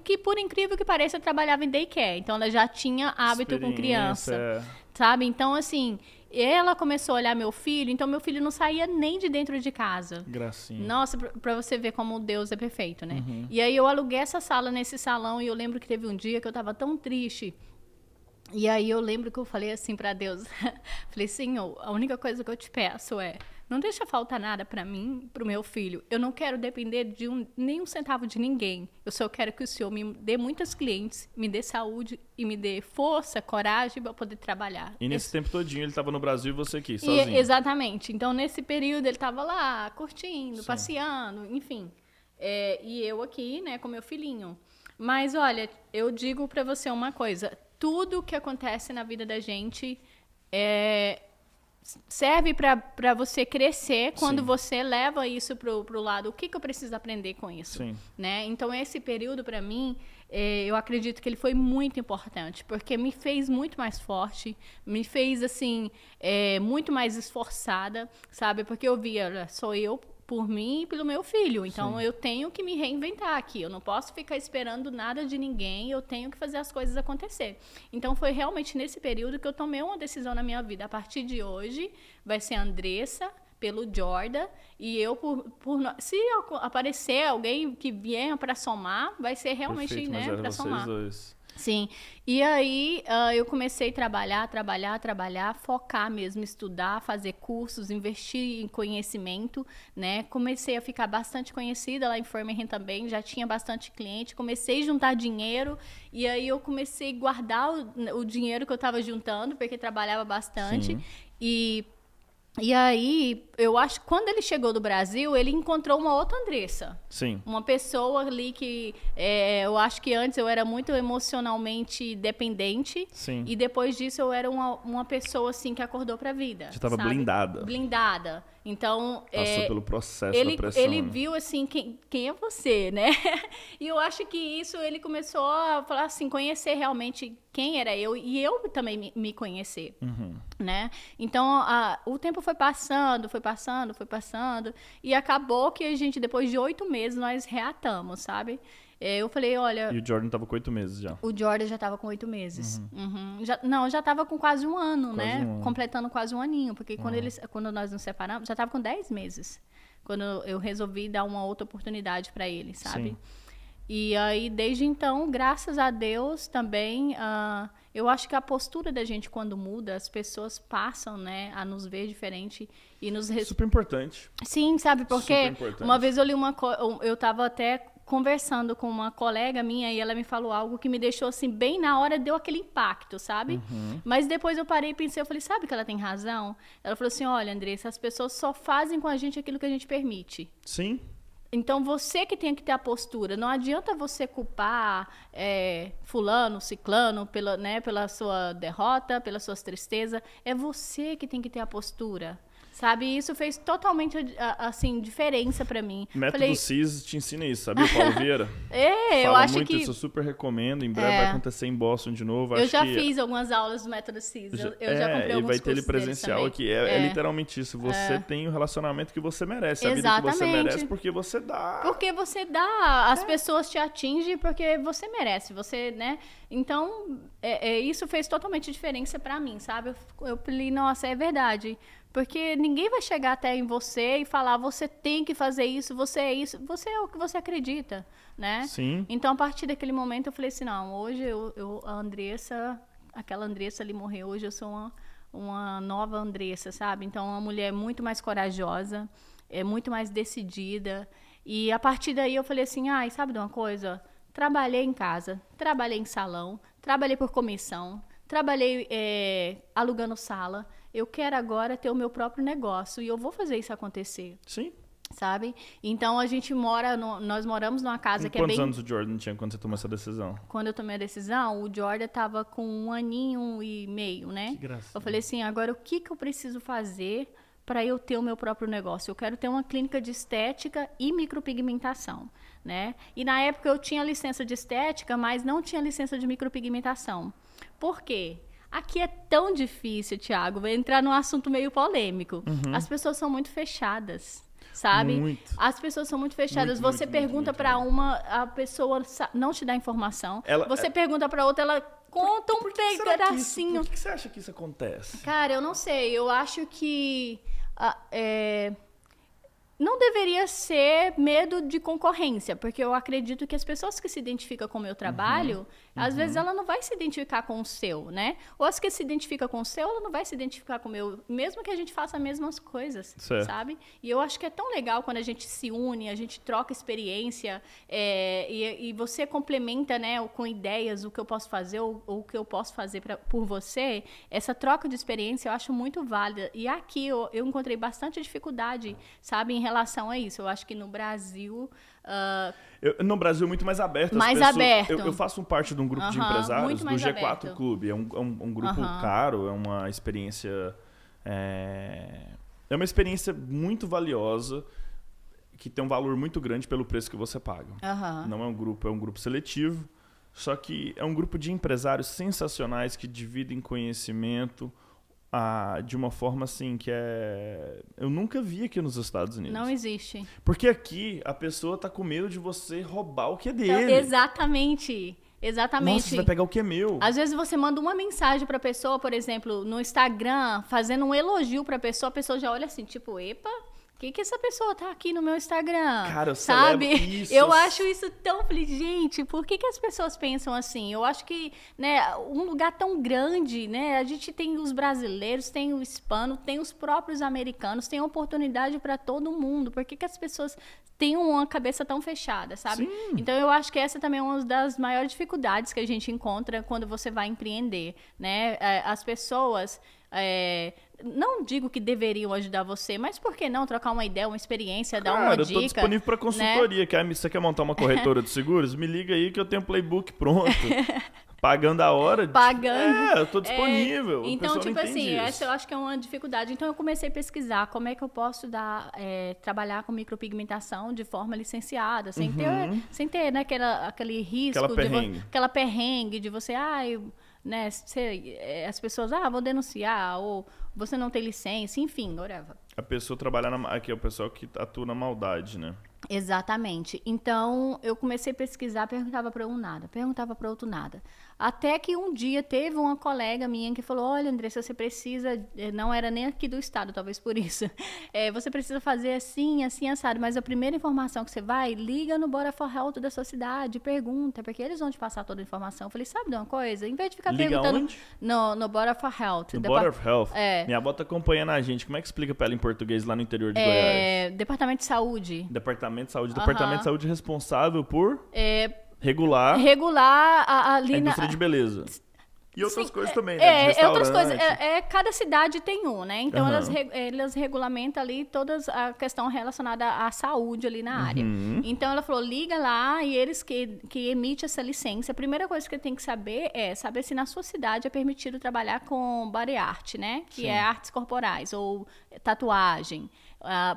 que por incrível que pareça, trabalhava em daycare, então ela já tinha hábito com criança, sabe? Então, assim, ela começou a olhar meu filho, então meu filho não saía nem de dentro de casa. Gracinha. Nossa, pra você ver como Deus é perfeito, né? E aí eu aluguei essa sala nesse salão e eu lembro que teve um dia que eu tava tão triste. E aí eu lembro que eu falei assim pra Deus, falei, Senhor, a única coisa que eu te peço é, não deixa faltar nada pra mim, pro meu filho. Eu não quero depender de nem um centavo de ninguém. Eu só quero que o Senhor me dê muitos clientes, me dê saúde e me dê força, coragem pra poder trabalhar. E nesse tempo todinho ele tava no Brasil e você aqui, sozinho. Exatamente. Então, nesse período, ele tava lá, curtindo, passeando, enfim. E eu aqui, né, com meu filhinho. Mas, olha, eu digo pra você uma coisa, tudo que acontece na vida da gente serve para você crescer quando você leva isso pro lado. O que eu preciso aprender com isso? Né? Então, esse período, para mim, eu acredito que ele foi muito importante, porque me fez muito mais forte, me fez, assim, muito mais esforçada, sabe? Porque eu via, sou eu por mim e pelo meu filho. Então, eu tenho que me reinventar aqui. Eu não posso ficar esperando nada de ninguém. Eu tenho que fazer as coisas acontecer. Então, foi realmente nesse período que eu tomei uma decisão na minha vida. A partir de hoje, vai ser a Andressa pelo Jordan. E eu, se aparecer alguém que vier para somar, vai ser realmente, perfeito, né, para somar. Dois. Sim, e aí eu comecei a trabalhar, focar mesmo, estudar, fazer cursos, investir em conhecimento, né? Comecei a ficar bastante conhecida lá em Framingham também, já tinha bastante cliente, comecei a juntar dinheiro e aí eu comecei a guardar o dinheiro que eu estava juntando, porque trabalhava bastante. Sim. E aí, eu acho que quando ele chegou do Brasil, ele encontrou uma outra Andressa. Sim. Uma pessoa ali que eu acho que antes eu era muito emocionalmente dependente. Sim. E depois disso eu era uma pessoa assim que acordou pra vida. Você estava blindada. Blindada. Então, passou pelo processo da pressão. Ele viu assim, quem é você, né? E eu acho que isso ele começou a falar assim, conhecer realmente quem era eu e eu também me conhecer, né? Então, o tempo foi passando e acabou que a gente, depois de 8 meses, nós reatamos, sabe? Eu falei, olha... E o Jordan estava com 8 meses já. O Jordan já estava com 8 meses. Já estava com quase um ano, né? Completando quase um aninho. Porque quando nós nos separamos, já estava com 10 meses. Quando eu resolvi dar uma outra oportunidade para ele, sabe? Sim. E aí, desde então, graças a Deus também, eu acho que a postura da gente quando muda, as pessoas passam, né, a nos ver diferente e nos... Super importante. Sim, sabe? Porque uma vez eu li eu estava até conversando com uma colega minha e ela me falou algo que me deixou assim, bem na hora, deu aquele impacto, sabe? Mas depois eu parei e pensei, eu falei, sabe que ela tem razão? Ela falou assim, olha, Andressa, as pessoas só fazem com a gente aquilo que a gente permite. Sim. Então, você que tem que ter a postura. Não adianta você culpar fulano, ciclano, pela sua derrota, pelas suas tristezas. É você que tem que ter a postura. Sabe? E isso fez totalmente, assim, diferença pra mim. O método CIS te ensina isso, sabia, Paulo Vieira? Eu acho muito que... Isso, eu super recomendo. Em breve vai acontecer em Boston de novo. Eu já fiz algumas aulas do método CIS. Eu já comprei alguns vai ter ele cursos presencial aqui. É literalmente isso. Você tem o relacionamento que você merece. A vida que você merece porque você dá. Porque você dá. As pessoas te atingem porque você merece. Você, né? Então, isso fez totalmente diferença pra mim, sabe? Eu falei, nossa, é verdade. Porque ninguém vai chegar até em você e falar, você tem que fazer isso, você é isso. Você é o que você acredita, né? Sim. Então, a partir daquele momento, eu falei assim, não, hoje a Andressa, aquela Andressa ali morreu, hoje eu sou uma nova Andressa, sabe? Então, uma mulher muito mais corajosa, muito mais decidida. E a partir daí, eu falei assim, sabe de uma coisa? Trabalhei em casa, trabalhei em salão, trabalhei por comissão, trabalhei alugando sala. Eu quero agora ter o meu próprio negócio e eu vou fazer isso acontecer. Sim. Sabe? Então, nós moramos numa casa que é bem... Quantos anos o Jordan tinha quando você tomou essa decisão? Quando eu tomei a decisão, o Jordan estava com 1 aninho e meio, né? Que graça. Eu falei assim, agora o que eu preciso fazer para eu ter o meu próprio negócio? Eu quero ter uma clínica de estética e micropigmentação, né? E na época eu tinha licença de estética, mas não tinha licença de micropigmentação. Por quê? Aqui é tão difícil, Thiago, vou entrar num assunto meio polêmico. As pessoas são muito fechadas, sabe? Muito. As pessoas são muito fechadas. Você pergunta para a pessoa não te dá informação. Você pergunta para outra, ela conta um pedacinho. Por que você acha que isso acontece? Cara, eu não sei. Eu acho que... não deveria ser medo de concorrência, porque eu acredito que as pessoas que se identificam com o meu trabalho, às vezes ela não vai se identificar com o seu, né? Ou as que se identificam com o seu, ela não vai se identificar com o meu, mesmo que a gente faça as mesmas coisas, sabe? E eu acho que é tão legal quando a gente se une, a gente troca experiência, e você complementa, né, com ideias, o que eu posso fazer ou o que eu posso fazer por você. Essa troca de experiência eu acho muito válida. E aqui eu encontrei bastante dificuldade, sabe, em relação a isso. Eu acho que no Brasil... no Brasil é muito mais aberto. Aberto. Eu faço parte de um grupo de empresários do G4 Clube. É um grupo caro, é uma experiência... É uma experiência muito valiosa, que tem um valor muito grande pelo preço que você paga. Não é um grupo seletivo, só que é um grupo de empresários sensacionais que dividem conhecimento de uma forma assim que eu nunca vi aqui nos Estados Unidos. Não existe. Porque aqui a pessoa tá com medo de você roubar o que é dele. Exatamente. Nossa, você vai pegar o que é meu. Às vezes você manda uma mensagem pra pessoa, por exemplo, no Instagram, fazendo um elogio pra pessoa, a pessoa já olha assim, tipo, epa, que essa pessoa tá aqui no meu Instagram? Cara, eu sabe? isso. Eu acho isso tão... Gente, por que as pessoas pensam assim? Eu acho que, né, um lugar tão grande, né? A gente tem os brasileiros, tem o hispano, tem os próprios americanos, tem oportunidade para todo mundo. Por que as pessoas têm uma cabeça tão fechada, sabe? Sim. Então, eu acho que essa também é uma das maiores dificuldades que a gente encontra quando você vai empreender, né? As pessoas... não digo que deveriam ajudar você, mas por que não trocar uma ideia, uma experiência, dar uma dica? Eu tô disponível para consultoria. Né? Você quer montar uma corretora de seguros? Me liga aí que eu tenho um playbook pronto. Pagando a hora. Pagando. Eu tô disponível. Então, tipo assim, essa eu acho que é uma dificuldade. Então, eu comecei a pesquisar como é que eu posso trabalhar com micropigmentação de forma licenciada, sem ter né, aquele risco, aquela perrengue de você, né, as pessoas, vou denunciar, ou você não tem licença, enfim, whatever. A pessoa trabalhar aqui é o pessoal que atua na maldade, né? Exatamente. Então, eu comecei a pesquisar, perguntava para um nada, perguntava para outro nada. Até que um dia teve uma colega minha que falou, olha, Andressa, você precisa... Não era nem aqui do estado, talvez por isso. Você precisa fazer assim, assim, assado. Mas a primeira informação que você vai, liga no Board of Health da sua cidade, pergunta, porque eles vão te passar toda a informação. Eu falei, sabe de uma coisa? Em vez de ficar perguntando... Onde? No Board of Health. No Board of Health? Minha avó tá acompanhando a gente. Como é que explica pra ela em português lá no interior de Goiás? Departamento de Saúde. Departamento de Saúde. Departamento de Saúde responsável por... Regular a indústria de beleza. E outras coisas também, né? Outras coisas. Cada cidade tem um, né? Então, elas regulamentam ali toda a questão relacionada à saúde ali na área. Então, ela falou, liga lá e eles que emitem essa licença. A primeira coisa que tem que saber é saber se na sua cidade é permitido trabalhar com body art, né? Que é artes corporais ou tatuagem.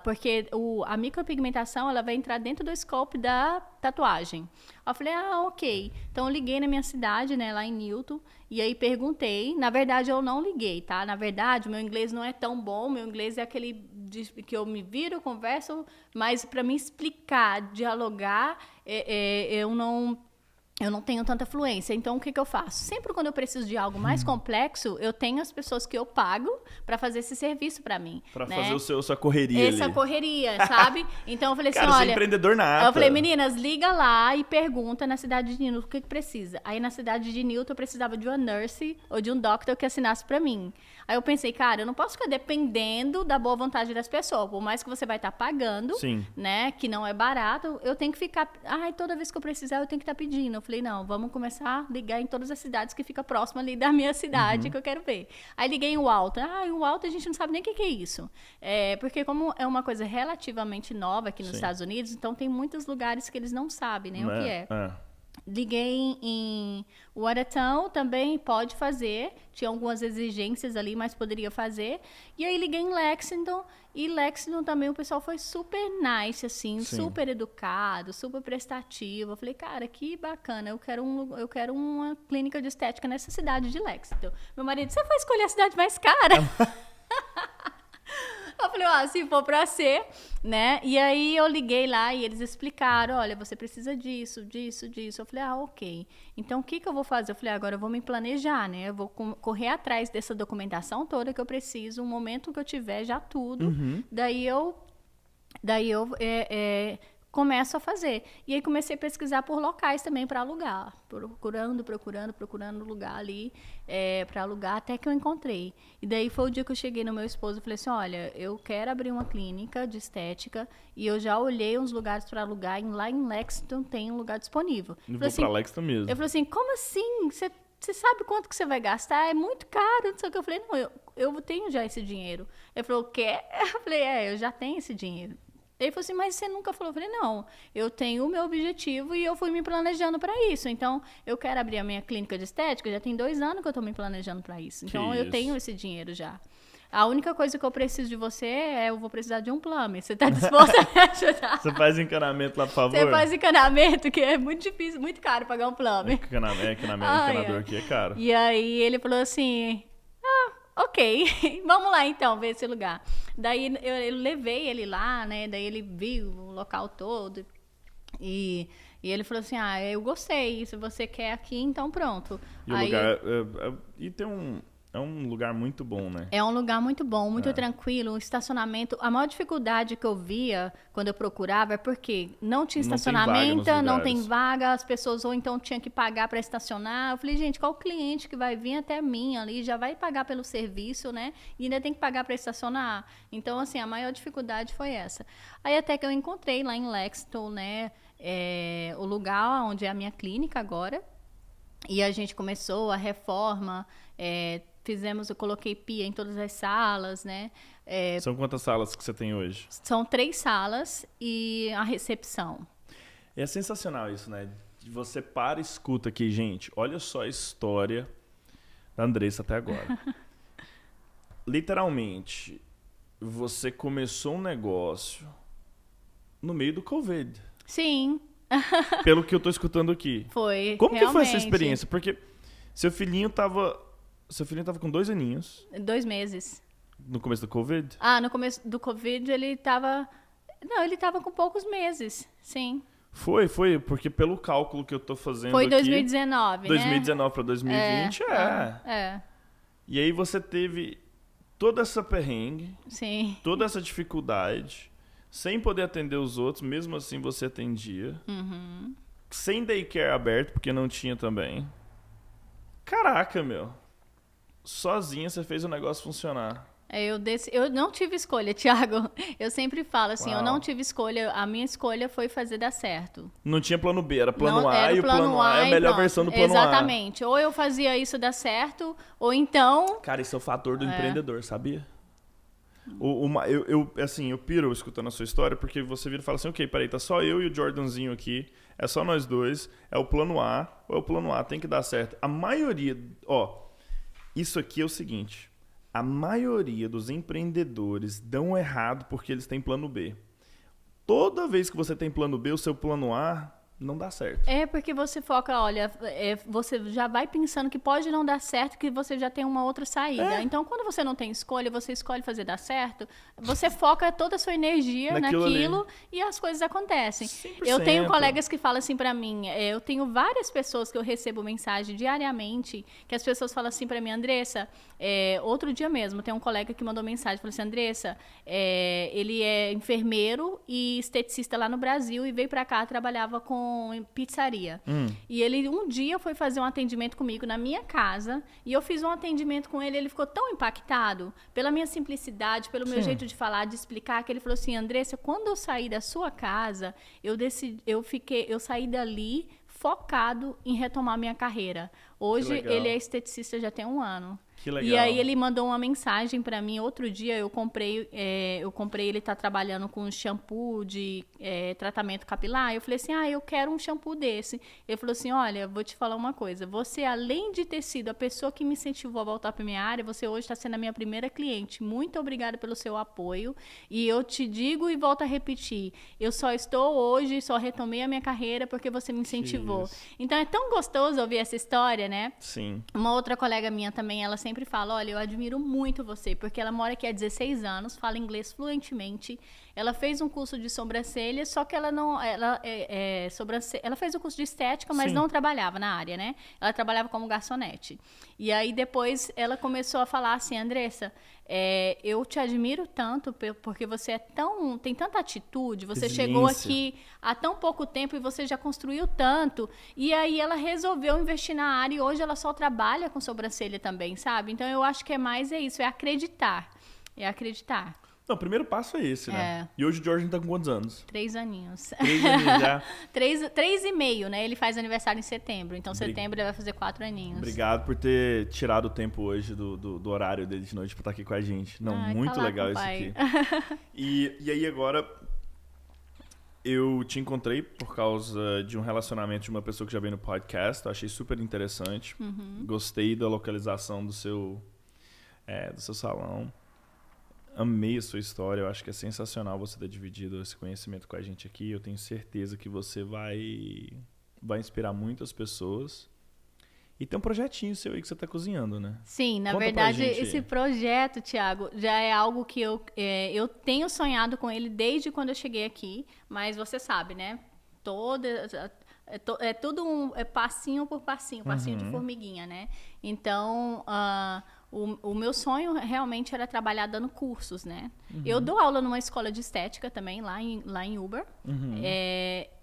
Porque a micropigmentação ela vai entrar dentro do scope da tatuagem. Eu falei, ok. Então, eu liguei na minha cidade, né, lá em Newton, e aí perguntei. Na verdade, eu não liguei, tá? Na verdade, meu inglês não é tão bom. Meu inglês é aquele que eu me viro, converso, mas para me explicar, dialogar, eu não tenho tanta fluência. Então, o que eu faço? Sempre quando eu preciso de algo mais complexo, eu tenho as pessoas que eu pago para fazer esse serviço para mim. Para fazer sua correria Essa correria, sabe? Então, eu falei assim, olha... Você é empreendedor nata. Eu falei, meninas, liga lá e pergunta na cidade de Newton o que precisa. Aí, na cidade de Newton, eu precisava de uma nurse ou de um doctor que assinasse para mim. Aí, eu pensei, cara, eu não posso ficar dependendo da boa vontade das pessoas. Por mais que você vai estar pagando, né? Que não é barato, eu tenho que ficar... toda vez que eu precisar, eu tenho que estar pedindo. Eu falei, não, vamos começar a ligar em todas as cidades que ficam próximas ali da minha cidade, que eu quero ver. Aí liguei em Walter. Em Walter a gente não sabe nem o que é isso. Porque como é uma coisa relativamente nova aqui nos Estados Unidos, então tem muitos lugares que eles não sabem nem o que é. Liguei em Watertown, também pode fazer. Tinha algumas exigências ali, mas poderia fazer. E aí liguei em Lexington. E Lexington também o pessoal foi super nice, assim, super educado, super prestativo. Eu falei, cara, que bacana. Eu quero uma clínica de estética nessa cidade de Lexington. Meu marido, você foi escolher a cidade mais cara? Eu falei, se for pra ser, né? E aí eu liguei lá e eles explicaram, olha, você precisa disso, disso, disso. Eu falei, ok. Então, o que eu vou fazer? Eu falei, agora eu vou me planejar, né? Eu vou correr atrás dessa documentação toda que eu preciso, um momento que eu tiver já tudo. Daí eu começo a fazer. E aí comecei a pesquisar por locais também para alugar. Procurando lugar ali para alugar, até que eu encontrei. E daí foi o dia que eu cheguei no meu esposo e falei assim, olha, eu quero abrir uma clínica de estética e eu já olhei uns lugares para alugar e lá em Lexington tem um lugar disponível. Eu vou para Lexington mesmo. Eu falei assim, como assim? Você sabe quanto que você vai gastar? É muito caro, não sei o que. Eu falei, não, eu tenho já esse dinheiro. Ele falou, quer? Eu falei, eu já tenho esse dinheiro. Ele falou assim, mas você nunca falou? Eu falei, não, eu tenho o meu objetivo e eu fui me planejando para isso. Então, eu quero abrir a minha clínica de estética, já tem 2 anos que eu estou me planejando para isso. Então, eu tenho esse dinheiro já. A única coisa que eu preciso de você eu vou precisar de um plumber. Você está disposto a me ajudar? Você faz encanamento lá, por favor? Você faz encanamento, que é muito difícil, muito caro pagar um plumber. Encanador aqui é caro. E aí, ele falou assim, ok, vamos lá então, ver esse lugar. Daí eu levei ele lá, né? Daí ele viu o local todo. E ele falou assim, eu gostei, se você quer aqui, então pronto. E o lugar... E tem É um lugar muito bom, né? É um lugar muito bom, muito tranquilo, um estacionamento. A maior dificuldade que eu via quando eu procurava é porque não tinha estacionamento, não tem vaga, as pessoas ou então tinham que pagar para estacionar. Eu falei, gente, qual cliente que vai vir até mim ali, já vai pagar pelo serviço, né? E ainda tem que pagar para estacionar. Então, assim, a maior dificuldade foi essa. Aí até que eu encontrei lá em Lexington, né, o lugar onde é a minha clínica agora. E a gente começou a reforma, eu coloquei pia em todas as salas, né? São quantas salas que você tem hoje? São 3 salas e a recepção. É sensacional isso, né? Você para e escuta aqui, gente. Olha só a história da Andressa até agora. Literalmente, você começou um negócio no meio do Covid. Sim. Pelo que eu tô escutando aqui. Foi, Como realmente. que foi essa experiência? Porque seu filhinho tava com 2 aninhos. 2 meses. No começo do Covid? No começo do Covid ele tava com poucos meses, sim. Foi, porque pelo cálculo que eu tô fazendo foi aqui... 2019, 2019 para 2020, E aí você teve toda essa perrengue, sim, toda essa dificuldade, sem poder atender os outros, mesmo assim você atendia. Uhum. Sem daycare aberto, porque não tinha também. Caraca, meu. Sozinha você fez o negócio funcionar. Eu não tive escolha, Thiago. Eu sempre falo assim, Uau. eu não tive escolha. A minha escolha foi fazer dar certo. Não tinha plano B, era plano Não, A era e o plano A é a melhor versão do plano A. Exatamente. Ou eu fazia isso dar certo, ou então... Cara, isso é o fator do empreendedor, sabia? Eu piro escutando a sua história, porque você vira e fala assim, ok, peraí, tá só eu e o Jordanzinho aqui, é só nós dois, é o plano A, ou é o plano A, tem que dar certo. A maioria, isso aqui é o seguinte, a maioria dos empreendedores dão errado porque eles têm plano B. Toda vez que você tem plano B, o seu plano A não dá certo. É porque você foca, olha, você já vai pensando que pode não dar certo, que você já tem uma outra saída. Então, quando você não tem escolha, você escolhe fazer dar certo, você foca toda a sua energia naquilo e as coisas acontecem. 100%. Eu tenho colegas que falam assim pra mim, eu tenho várias pessoas que eu recebo mensagem diariamente, que as pessoas falam assim pra mim, Andressa, outro dia mesmo, tem um colega que mandou mensagem, falou assim, Andressa, ele é enfermeiro e esteticista lá no Brasil e veio pra cá, trabalhava com pizzaria. E ele um dia foi fazer um atendimento comigo na minha casa e eu fiz um atendimento com ele, ele ficou tão impactado pela minha simplicidade, pelo meu jeito de falar, de explicar, que ele falou assim, Andressa, quando eu saí da sua casa, eu saí dali focado em retomar minha carreira. Hoje ele é esteticista já tem 1 ano. Que legal. E aí ele mandou uma mensagem pra mim, outro dia eu comprei, ele tá trabalhando com shampoo de tratamento capilar, eu falei assim, eu quero um shampoo desse. Ele falou assim, olha, vou te falar uma coisa, você além de ter sido a pessoa que me incentivou a voltar pra minha área, você hoje está sendo a minha primeira cliente, muito obrigada pelo seu apoio, e eu te digo e volto a repetir, eu só retomei a minha carreira porque você me incentivou. Então é tão gostoso ouvir essa história, né? Sim. Uma outra colega minha também, ela sempre fala, olha, eu admiro muito você, porque ela mora aqui há 16 anos, fala inglês fluentemente, ela fez um curso de sobrancelha, só que ela fez um curso de estética, mas não trabalhava na área, né? Ela trabalhava como garçonete. E aí depois ela começou a falar assim, Andressa, eu te admiro tanto porque você tem tanta atitude, você chegou aqui há tão pouco tempo e você já construiu tanto. E aí ela resolveu investir na área e hoje ela só trabalha com sobrancelha também, sabe? Então eu acho que é isso, é acreditar. É acreditar. Não, o primeiro passo é esse, né? E hoje o Jordan tá com quantos anos? 3 aninhos. 3 aninhos já? 3 e meio, né? Ele faz aniversário em setembro. Então, setembro ele vai fazer 4 aninhos. Obrigado por ter tirado o tempo hoje do horário dele de noite pra estar aqui com a gente. Não, muito legal isso aqui. E aí agora, eu te encontrei por causa de um relacionamento de uma pessoa que já veio no podcast. Eu achei super interessante. Gostei da localização do seu salão. Amei a sua história, eu acho que é sensacional você ter dividido esse conhecimento com a gente aqui. Eu tenho certeza que você vai inspirar muitas pessoas. E tem um projetinho seu aí que você está cozinhando, né? Sim, na verdade, esse projeto, Thiago, já é algo que eu tenho sonhado com ele desde quando eu cheguei aqui, mas você sabe, né? Tudo passinho por passinho, passinho de formiguinha, né? Então, o meu sonho realmente era trabalhar dando cursos, né? Eu dou aula numa escola de estética também, lá em Uber.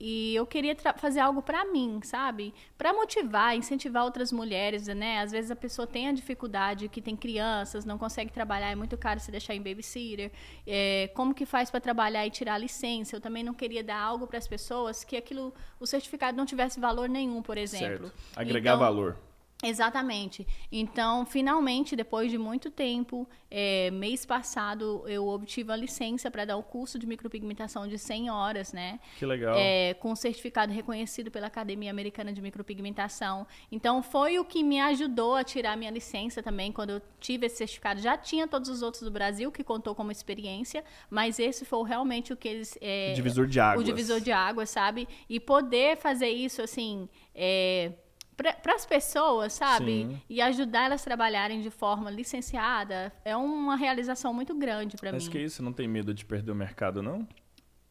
E eu queria fazer algo para mim, sabe? Para motivar, incentivar outras mulheres, né? Às vezes a pessoa tem a dificuldade, que tem crianças, não consegue trabalhar, é muito caro se deixar em babysitter. Como que faz para trabalhar e tirar a licença? Eu também não queria dar algo para as pessoas que o certificado não tivesse valor nenhum, por exemplo. Certo. Agregar valor. Exatamente. Então, finalmente, depois de muito tempo, mês passado, eu obtive a licença para dar o curso de micropigmentação de 100 horas, né? Que legal. Com certificado reconhecido pela Academia Americana de Micropigmentação. Então, foi o que me ajudou a tirar minha licença também. Quando eu tive esse certificado, já tinha todos os outros do Brasil, que contou como experiência, mas esse foi realmente o que eles... o divisor de águas. O divisor de águas, sabe? E poder fazer isso, assim... para as pessoas, sabe? Sim. E ajudar elas a trabalharem de forma licenciada é uma realização muito grande para mim. Mas que isso? Você não tem medo de perder o mercado, não?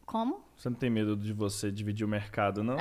Como? Você não tem medo de você dividir o mercado, não?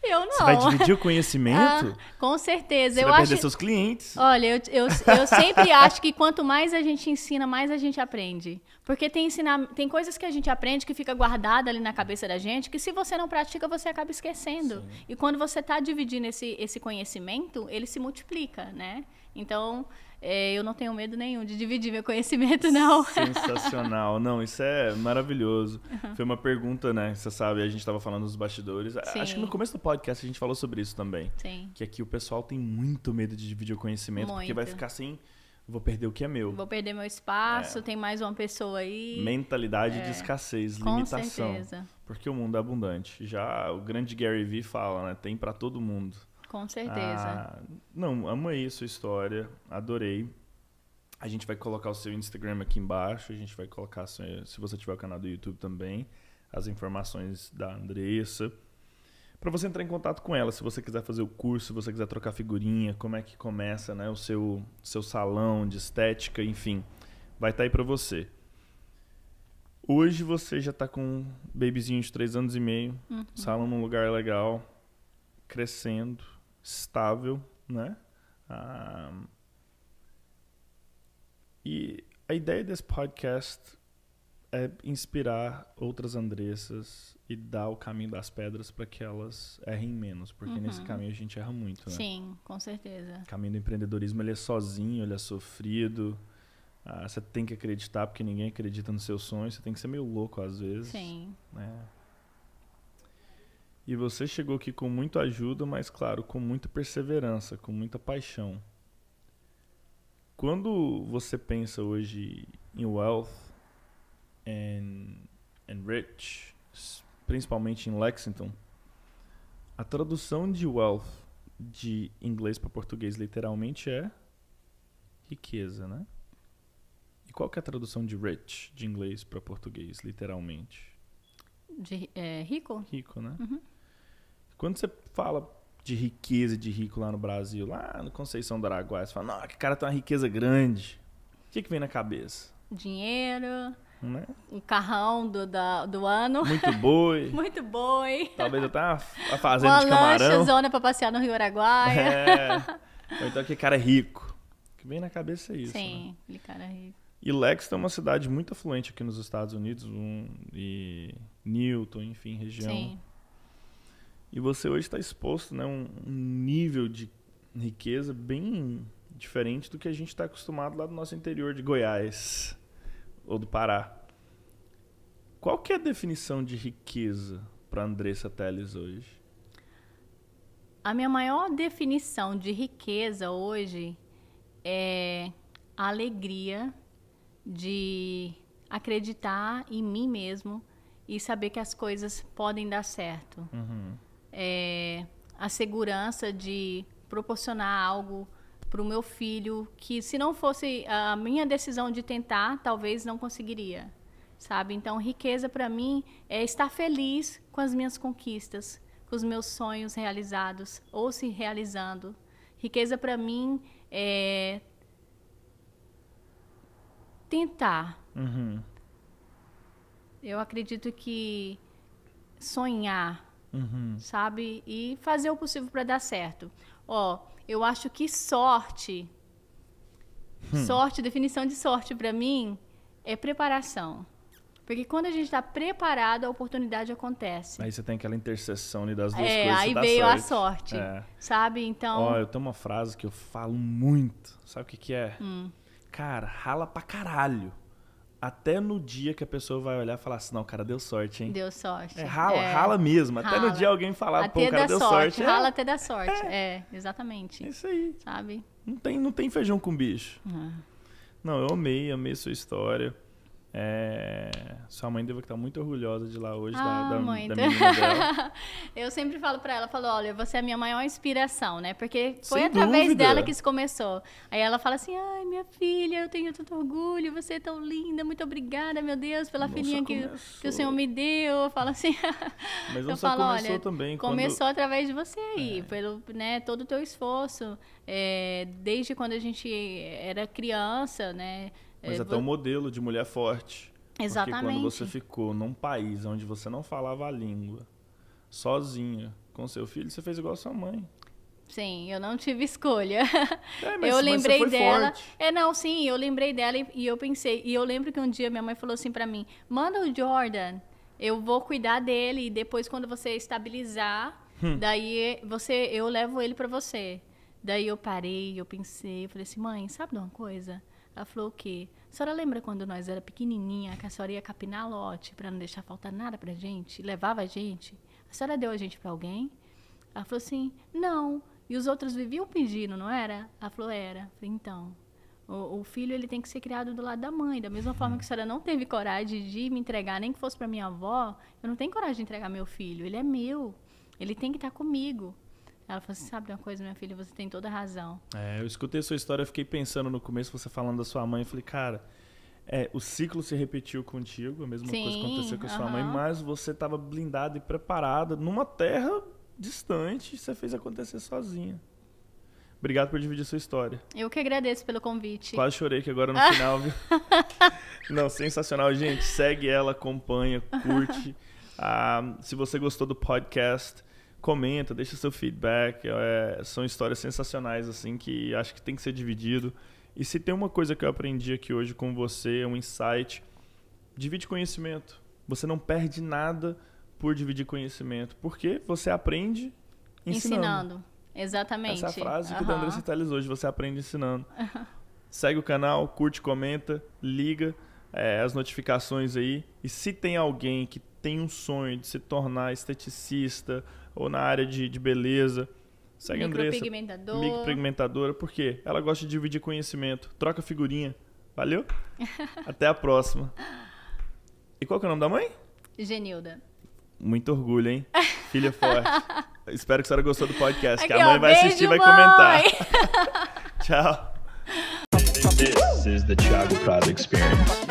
Eu não. Você vai dividir o conhecimento? Com certeza. Você vai perder seus clientes? Olha, eu sempre acho que quanto mais a gente ensina, mais a gente aprende. Porque tem coisas que a gente aprende que fica guardada ali na cabeça da gente, que se você não pratica, você acaba esquecendo. Sim. E quando você está dividindo esse conhecimento, ele se multiplica, né? Então, eu não tenho medo nenhum de dividir meu conhecimento, não. Sensacional. Não, isso é maravilhoso. Foi uma pergunta, né? Você sabe, a gente estava falando nos bastidores. Sim. Acho que no começo do podcast a gente falou sobre isso também. Sim. Que aqui o pessoal tem muito medo de dividir o conhecimento, porque vai ficar assim, vou perder o que é meu. Vou perder meu espaço, tem mais uma pessoa aí. Mentalidade de escassez, limitação. Com certeza. Porque o mundo é abundante. Já o grande Gary Vee fala, né? Tem para todo mundo. Com certeza. Não, amei a sua história, adorei. A gente vai colocar o seu Instagram aqui embaixo, a gente vai colocar, se você tiver o canal do YouTube também, as informações da Andressa. Para você entrar em contato com ela, se você quiser fazer o curso, se você quiser trocar figurinha, como é que começa, né, o seu salão de estética, enfim, vai estar aí para você. Hoje você já está com um babyzinho de 3 anos e meio, salão num lugar legal, crescendo, estável, né? E a ideia desse podcast é inspirar outras Andressas e dar o caminho das pedras para que elas errem menos, porque nesse caminho a gente erra muito, né? Sim, com certeza. O caminho do empreendedorismo, ele é sozinho, ele é sofrido. Você tem que acreditar, porque ninguém acredita nos seus sonhos. Você tem que ser meio louco às vezes. Sim. Né? E você chegou aqui com muita ajuda, mas, claro, com muita perseverança, com muita paixão. Quando você pensa hoje em wealth and rich, principalmente em Lexington, a tradução de wealth de inglês para português literalmente é riqueza, né? E qual que é a tradução de rich de inglês para português literalmente? Rico? Rico, né? Quando você fala de riqueza e de rico lá no Brasil, lá no Conceição do Araguaia, você fala, não, que cara tem uma riqueza grande. O que vem na cabeça? Dinheiro, né? Um carrão do ano. Muito boi. Muito boi. Talvez até uma fazenda de camarão. Uma lancha-zona pra passear no Rio Araguaia. Ou então que cara é rico. O que vem na cabeça é isso. Sim, né? aquele cara é rico. E Lexington é uma cidade muito afluente aqui nos Estados Unidos, e Newton, enfim, região. Sim. E você hoje está exposto, né, um nível de riqueza bem diferente do que a gente está acostumado lá do nosso interior de Goiás ou do Pará. Qual que é a definição de riqueza para Andressa Teles hoje? A minha maior definição de riqueza hoje é a alegria de acreditar em mim mesmo e saber que as coisas podem dar certo. A segurança de proporcionar algo para o meu filho que, se não fosse a minha decisão de tentar, talvez não conseguiria, sabe? Então, riqueza para mim é estar feliz com as minhas conquistas, com os meus sonhos realizados ou se realizando. Riqueza para mim é tentar. Eu acredito que sonhar, sabe? E fazer o possível para dar certo. Eu acho que sorte Sorte, definição de sorte pra mim é preparação. Porque quando a gente tá preparado, a oportunidade acontece. Aí você tem aquela interseção das duas coisas. Aí veio a sorte, sabe? Então... Ó, eu tenho uma frase que eu falo muito. Sabe o que é? Cara, rala pra caralho. Até no dia que a pessoa vai olhar e falar assim, não, cara, deu sorte, hein? Deu sorte. Rala mesmo. Até no dia alguém falar, pô, o cara deu sorte. Rala até dar sorte. Exatamente. É isso aí. Sabe? Não tem feijão com bicho. Não, eu amei sua história. Sua mãe deve estar muito orgulhosa de lá hoje, da menina dela. Eu sempre falo pra ela, olha, você é a minha maior inspiração, né? Porque foi Sem através dúvida. dela que isso começou. Aí ela fala assim, ai, minha filha, eu tenho tanto orgulho, você é tão linda, muito obrigada, meu Deus, pela filhinha que o Senhor me deu. Eu falo assim, mas não eu só falo, começou olha, também. Começou através de você aí, pelo, né, todo o teu esforço, desde quando a gente era criança, né? Mas até um modelo de mulher forte. Exatamente. Porque quando você ficou num país onde você não falava a língua, sozinha, com seu filho, você fez igual a sua mãe. Sim, eu não tive escolha. Mas eu lembrei você foi dela. Forte. Eu lembrei dela e eu pensei. E eu lembro que um dia minha mãe falou assim pra mim: manda o Jordan, eu vou cuidar dele e depois quando você estabilizar, daí eu levo ele pra você. Daí eu parei, eu pensei, eu falei assim, mãe, sabe de uma coisa? Ela falou o quê? A senhora lembra quando nós era pequenininha, que a senhora ia capinar lote pra não deixar faltar nada pra gente? Levava a gente? A senhora deu a gente pra alguém? Ela falou assim, não. E os outros viviam pedindo, não era? Ela falou, era. Eu falei, então, o filho ele tem que ser criado do lado da mãe. Da mesma forma que a senhora não teve coragem de me entregar, nem que fosse pra minha avó, eu não tenho coragem de entregar meu filho. Ele é meu. Ele tem que estar comigo. Ela falou assim, sabe de uma coisa, minha filha, você tem toda a razão. Eu escutei a sua história, eu fiquei pensando no começo, você falando da sua mãe, eu falei, cara, o ciclo se repetiu contigo, a mesma coisa aconteceu com a sua mãe, mas você estava blindada e preparada numa terra distante, e você fez acontecer sozinha. Obrigado por dividir sua história. Eu que agradeço pelo convite. Quase chorei aqui agora no final, viu? Não, sensacional, gente. Segue ela, acompanha, curte. Se você gostou do podcast, comenta, deixa seu feedback. São histórias sensacionais, assim, que acho que tem que ser dividido. E se tem uma coisa que eu aprendi aqui hoje com você, um insight, divide conhecimento. Você não perde nada por dividir conhecimento, porque você aprende ensinando. Exatamente. Essa é a frase que o Andressa Teles hoje, você aprende ensinando. Segue o canal, curte, comenta, liga as notificações aí. E se tem alguém que tem um sonho de se tornar esteticista ou na área de beleza, segue a Andressa. Micropigmentadora, porque ela gosta de dividir conhecimento. Troca figurinha. Valeu? Até a próxima. E qual que é o nome da mãe? Genilda. Muito orgulho, hein? Filha forte. Espero que a senhora gostou do podcast, aqui, que a mãe vai assistir e vai comentar. Tchau. This is the Thiago Prado Experience.